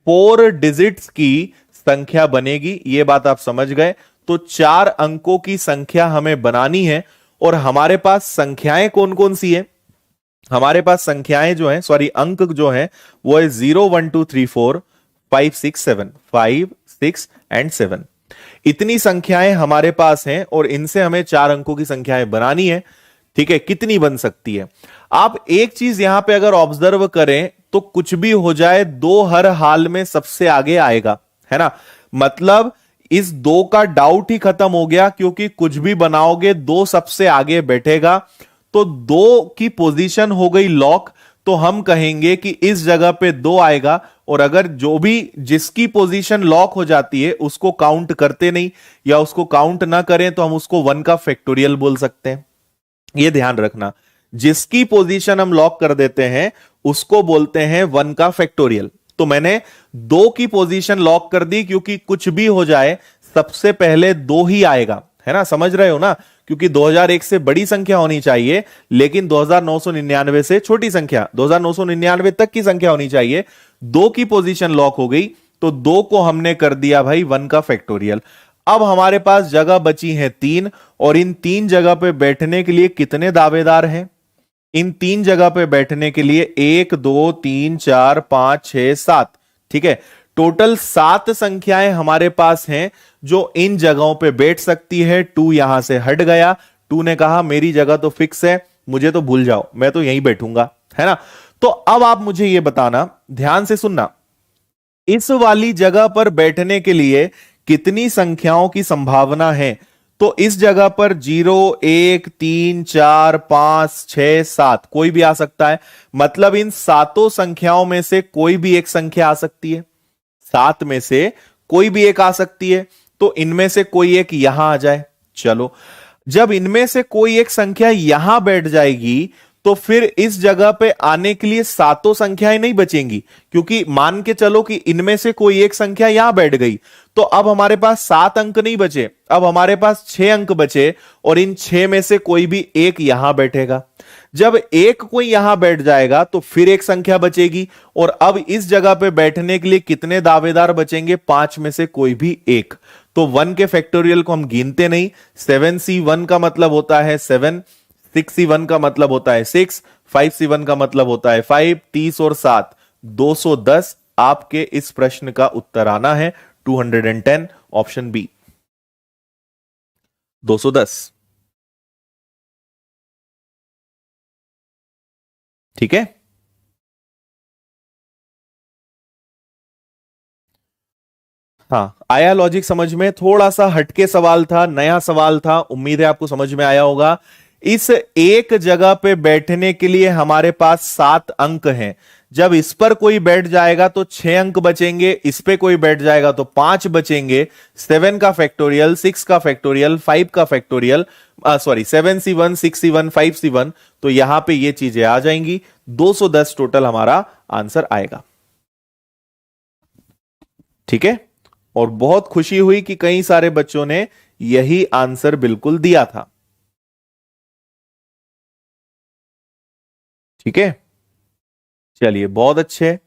4 डिजिट्स की संख्या बनेगी, ये बात आप समझ गए। तो 4 अंकों की संख्या हमें बनानी है। और हमारे पास संख्याएं कौन कौन सी है? हमारे पास संख्याएं जो हैं, सॉरी अंक जो हैं, वो है 0 1 2 3 4 5 6 7, 5 6 एंड 7। इतनी संख्याएं हमारे पास हैं, और इनसे हमें 4 अंकों की संख्याएं बनानी है। ठीक है, कितनी बन सकती है? आप एक चीज यहां पे अगर ऑब्जर्व करें, तो कुछ भी हो जाए, 2 हर हाल में सबसे आगे आएगा, है ना। मतलब इस 2 का डाउट ही खत्म हो गया, क्योंकि कुछ भी बनाओगे 2 सबसे आगे बैठेगा। तो 2 की पोजीशन हो गई लॉक। तो हम कहेंगे कि इस जगह पे 2 आएगा, और अगर जो भी जिसकी पोजीशन लॉक हो जाती है उसको काउंट करते नहीं, या उसको काउंट ना करें, तो हम उसको 1 का फैक्टोरियल बोल सकते हैं। ये ध्यान रखना, जिसकी पोजीशन हम लॉक कर देते हैं उसको बोलते हैं 1 का फैक्टोरियल। तो मैंने 2 की पोजीशन लॉक कर दी, क्योंकि कुछ भी हो जाए सबसे पहले 2 ही आएगा, है ना, समझ रहे हो ना, क्योंकि 2001 से बड़ी संख्या होनी चाहिए लेकिन 2999 से छोटी संख्या, 2999 तक की संख्या होनी चाहिए। 2 की पोजीशन लॉक हो गई, तो 2 को हमने कर दिया भाई 1 का फैक्टोरियल। अब हमारे पास जगह बची है 3, और इन 3 जगह पे बैठने के लिए कितने दावेदार हैं? इन 3 जगह पे बैठने के लिए 1 2 3 4 5 6 7, ठीक है, टोटल 7 संख्याएं हमारे पास हैं जो इन जगहों पे बैठ सकती है। 2 यहां से हट गया, 2 ने कहा मेरी जगह तो फिक्स है, मुझे तो भूल जाओ, मैं तो यहीं बैठूंगा, है ना। तो अब आप मुझे यह बताना, ध्यान से सुनना, इस वाली जगह पर बैठने के लिए कितनी संख्याओं की संभावना है? तो इस जगह पर 0 1 3 4 5 6 7 कोई भी आ सकता है, मतलब इन सातों संख्याओं में से कोई भी एक संख्या आ सकती है, 7 में से कोई भी एक आ सकती है। तो इनमें से कोई एक यहां आ जाए। चलो, जब इनमें से कोई एक संख्या यहां बैठ जाएगी तो फिर इस जगह पे आने के लिए सातों संख्याएं नहीं बचेंगी, क्योंकि मान के चलो कि इनमें से कोई एक संख्या यहां बैठ गई, तो अब हमारे पास 7 अंक नहीं बचे, अब हमारे पास 6 अंक बचे, और इन 6 में से कोई भी एक यहां बैठेगा। जब एक कोई यहां बैठ जाएगा तो फिर एक संख्या बचेगी, और अब इस जगह पे बैठने के लिए कितने दावेदार बचेंगे? 5 में से कोई भी एक। तो 1 के फैक्टोरियल को हम गिनते नहीं। 7C1 का मतलब होता है 7, 6C1 का मतलब होता है 6, 5C1 का मतलब होता है 5, 30 और 7 210। आपके इस प्रश्न का उत्तर आना है 210, ऑप्शन बी 210। ठीक है, हाँ, आया लॉजिक समझ में? थोड़ा सा हटके सवाल था, नया सवाल था, उम्मीद है आपको समझ में आया होगा। इस एक जगह पे बैठने के लिए हमारे पास 7 अंक हैं। जब इस पर कोई बैठ जाएगा तो 6 अंक बचेंगे, इस पे कोई बैठ जाएगा तो 5 बचेंगे। 7 का फैक्टोरियल, 6 का फैक्टोरियल, 5 का factorial, sorry 7C1, 6C1, 5C1, तो यहां पे ये चीजें आ जाएंगी। 210 टोटल हमारा आंसर आएगा। ठीक है, और बहुत खुशी हुई कि कई सारे बच्चों ने यही आंसर बिल्कुल दिया था। ठीक है, चलिए, बहुत अच्छे।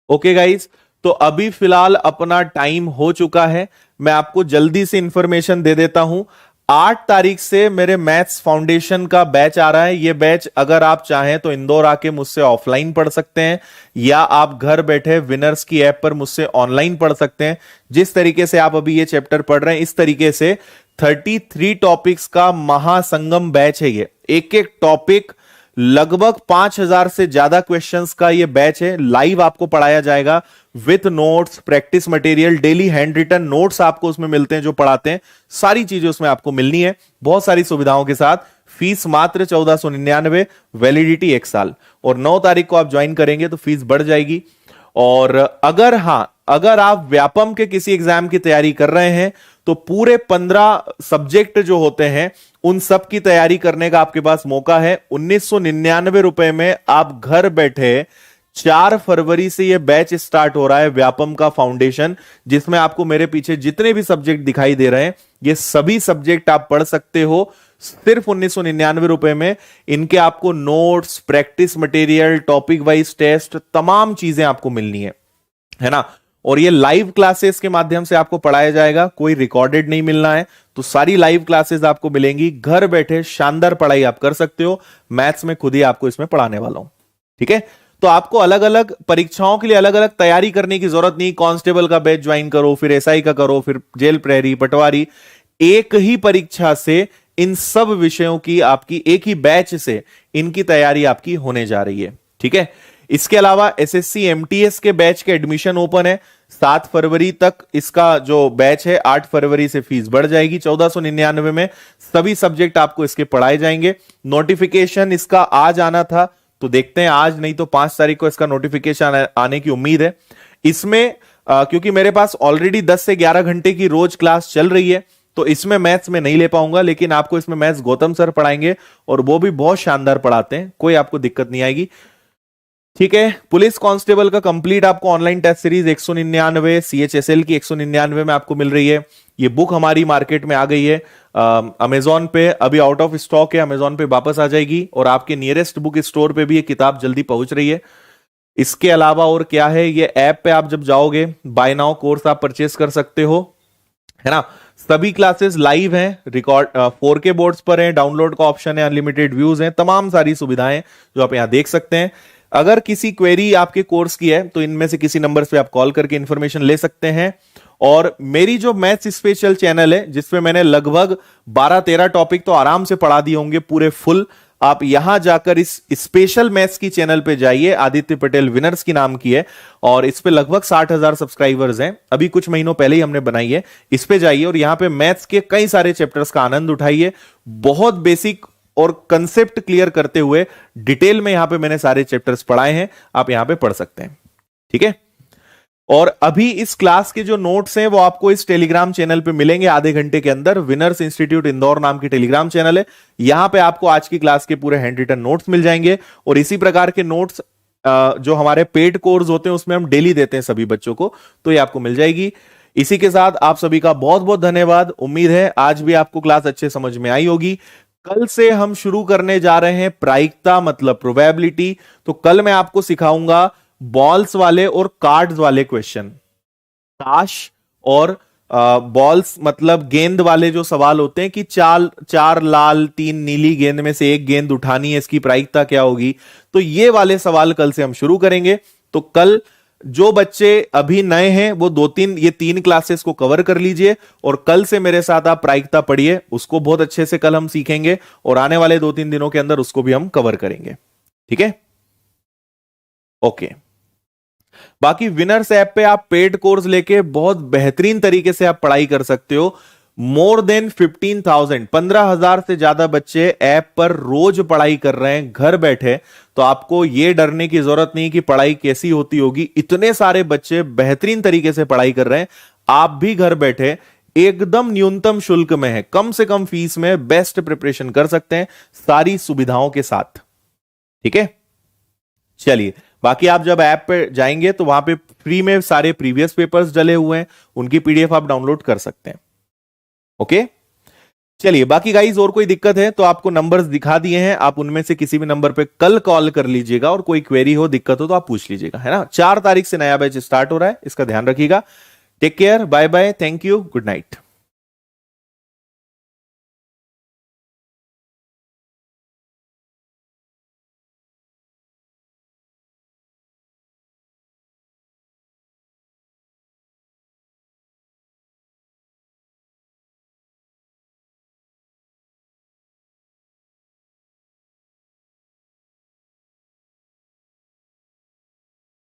ओके गाइस, तो अभी फिलहाल अपना टाइम हो चुका है। मैं आपको जल्दी से इंफॉर्मेशन दे देता हूं। 8 तारीख से मेरे मैथ्स फाउंडेशन का बैच आ रहा है। ये बैच अगर आप चाहें तो इंदौर आके मुझसे ऑफलाइन पढ़ सकते हैं, या आप घर बैठे विनर्स की ऐप पर मुझसे ऑनलाइन पढ़ सकते हैं। जिस तरीके से आप अभी ये चैप्टर पढ़ रहे हैं, इस तरीके से 33 टॉपिक्स का महासंगम बैच है ये। एक एक टॉपिक, लगभग 5000 से ज्यादा क्वेश्चंस का ये बैच है। लाइव आपको पढ़ाया जाएगा with notes, practice material, daily handwritten notes आपको उसमें मिलते हैं जो पढ़ाते हैं। सारी चीजें उसमें आपको मिलनी है, बहुत सारी सुविधाओं के साथ। फीस मात्र 1499, वैलिडिटी 1 साल। और 9 तारीख को आप ज्वाइन करेंगे तो फीस बढ़ जाएगी। और अगर आप व्यापम के किसी एग्जाम की तैयारी कर रहे हैं तो पूरे 15 सब्जेक्ट जो होते हैं उन सब की तैयारी करने का आपके पास मौका है। 1999 रुपए में आप घर बैठे 4 फरवरी से यह बैच स्टार्ट हो रहा है व्यापम का फाउंडेशन, जिसमें आपको मेरे पीछे जितने भी सब्जेक्ट दिखाई दे रहे हैं ये सभी सब्जेक्ट आप पढ़ सकते हो सिर्फ 1999 रुपए में। इनके आपको notes, practice material, topic wise test, तमाम चीजें आपको मिलनी है ना। और ये लाइव क्लासेस के माध्यम से आपको पढ़ाया जाएगा, कोई रिकॉर्डेड नहीं मिलना है। तो सारी लाइव क्लासेस आपको मिलेंगी, घर बैठे शानदार पढ़ाई आप कर सकते हो। मैथ्स में खुद ही आपको इसमें पढ़ाने वाला हूं। ठीक है, तो आपको अलग अलग परीक्षाओं के लिए अलग अलग तैयारी करने की जरूरत नहीं। कांस्टेबल का बैच ज्वाइन करो, फिर एसआई का करो, फिर जेल प्रहरी, पटवारी, एक ही परीक्षा से इन सब विषयों की आपकी एक ही बैच से इनकी तैयारी आपकी होने जा रही है। ठीक है, इसके अलावा एसएससी एमटीएस के बैच के एडमिशन ओपन है 7 फरवरी तक। इसका जो बैच है 8 फरवरी से फीस बढ़ जाएगी 1499 में। सभी सब्जेक्ट आपको इसके पढ़ाए जाएंगे। नोटिफिकेशन इसका आज आना था, तो देखते हैं आज, नहीं तो 5 तारीख को इसका नोटिफिकेशन आने की उम्मीद है। इसमें क्योंकि मेरे पास ऑलरेडी 10 से 11 घंटे की रोज क्लास चल रही है, तो इसमें मैथ्स में नहीं ले पाऊंगा, लेकिन आपको इसमें मैथ्स गौतम सर पढ़ाएंगे और वो भी बहुत शानदार पढ़ाते हैं, कोई आपको दिक्कत नहीं आएगी। ठीक है, पुलिस कांस्टेबल का कंप्लीट आपको ऑनलाइन टेस्ट सीरीज 199 CHSL की 199 में आपको मिल रही है। ये बुक हमारी मार्केट में आ गई है, अमेजोन पे अभी आउट ऑफ स्टॉक है, अमेजोन पे वापस आ जाएगी और आपके नियरेस्ट बुक स्टोर पे भी ये किताब जल्दी पहुंच रही है। इसके अलावा और क्या है, ये ऐप पे आप जब जाओगे बाय नाउ कोर्स आप परचेस कर सकते हो, है ना। सभी क्लासेस लाइव हैं, रिकॉर्ड 4K बोर्ड्स पर हैं, डाउनलोड का ऑप्शन है, अनलिमिटेड व्यूज हैं, तमाम सारी सुविधाएं जो आप यहां देख सकते हैं। अगर किसी क्वेरी आपके कोर्स की है तो इनमें से किसी नंबर पे आप कॉल करके इंफॉर्मेशन ले सकते हैं। और मेरी जो मैथ्स स्पेशल चैनल है जिसमें मैंने लगभग 12-13 टॉपिक तो आराम से पढ़ा दिए होंगे पूरे फुल, आप यहां जाकर इस स्पेशल मैथ्स की चैनल पे जाइए, आदित्य पटेल विनर्स की नाम की है और इस पे लगभग 60,000 सब्सक्राइबर्स हैं, अभी कुछ महीनों पहले ही हमने बनाई है। इस पे जाइए और यहां पे मैथ्स के कई सारे चैप्टर्स का आनंद उठाइए। बहुत बेसिक और कंसेप्ट क्लियर करते हुए डिटेल में यहां पे मैंने सारे चैप्टर्स पढ़ाए हैं, आप यहां पे पढ़ सकते हैं। ठीक है, और अभी इस क्लास के जो नोट्स हैं वो आपको इस टेलीग्राम चैनल पे मिलेंगे आधे घंटे के अंदर। विनर्स इंस्टीट्यूट इंदौर नाम की टेलीग्राम चैनल है, यहां पे आपको आज की क्लास के पूरे हैंड रिटन नोट्स मिल जाएंगे और इसी प्रकार के नोट्स जो हमारे पेड कोर्स होते हैं उसमें हम डेली देते हैं सभी बच्चों को, तो ये आपको मिल जाएगी। इसी के साथ आप सभी का बहुत बहुत धन्यवाद। उम्मीद है आज भी आपको क्लास अच्छे समझ में आई होगी। कल से हम शुरू करने जा रहे हैं प्रायिकता मतलब प्रोबेबिलिटी। तो कल मैं आपको सिखाऊंगा बॉल्स वाले और कार्ड्स वाले क्वेश्चन, ताश और बॉल्स मतलब गेंद वाले जो सवाल होते हैं कि चार लाल 3 नीली गेंद में से एक गेंद उठानी है, इसकी प्रायिकता क्या होगी, तो ये वाले सवाल कल से हम शुरू करेंगे। तो कल जो बच्चे अभी नए हैं वो 3 क्लासेस को कवर कर लीजिए और कल से मेरे साथ आप प्रायिकता पढ़िए, उसको बहुत अच्छे से कल हम सीखेंगे और आने वाले 2-3 दिनों के अंदर उसको भी हम कवर करेंगे। ठीक है, ओके। बाकी विनर्स ऐप पे आप पेड कोर्स लेके बहुत बेहतरीन तरीके से आप पढ़ाई कर सकते हो। मोर देन 15,000 से ज्यादा बच्चे ऐप पर रोज पढ़ाई कर रहे हैं घर बैठे, तो आपको यह डरने की जरूरत नहीं कि पढ़ाई कैसी होती होगी। इतने सारे बच्चे बेहतरीन तरीके से पढ़ाई कर रहे हैं, आप भी घर बैठे एकदम न्यूनतम शुल्क में है, कम से कम फीस में बेस्ट प्रिपरेशन कर सकते हैं सारी सुविधाओं के साथ। ठीक है, चलिए बाकी आप जब ऐप पे जाएंगे तो वहां पे फ्री में सारे प्रीवियस पेपर्स डले हुए हैं, उनकी पीडीएफ आप डाउनलोड कर सकते हैं। ओके, चलिए बाकी गाइज और कोई दिक्कत है तो आपको नंबर्स दिखा दिए हैं, आप उनमें से किसी भी नंबर पे कल कॉल कर लीजिएगा और कोई क्वेरी हो दिक्कत हो तो आप पूछ लीजिएगा, है ना। 4 तारीख से नया बैच स्टार्ट हो रहा है, इसका ध्यान रखिएगा। Take care, bye bye, thank you, good night.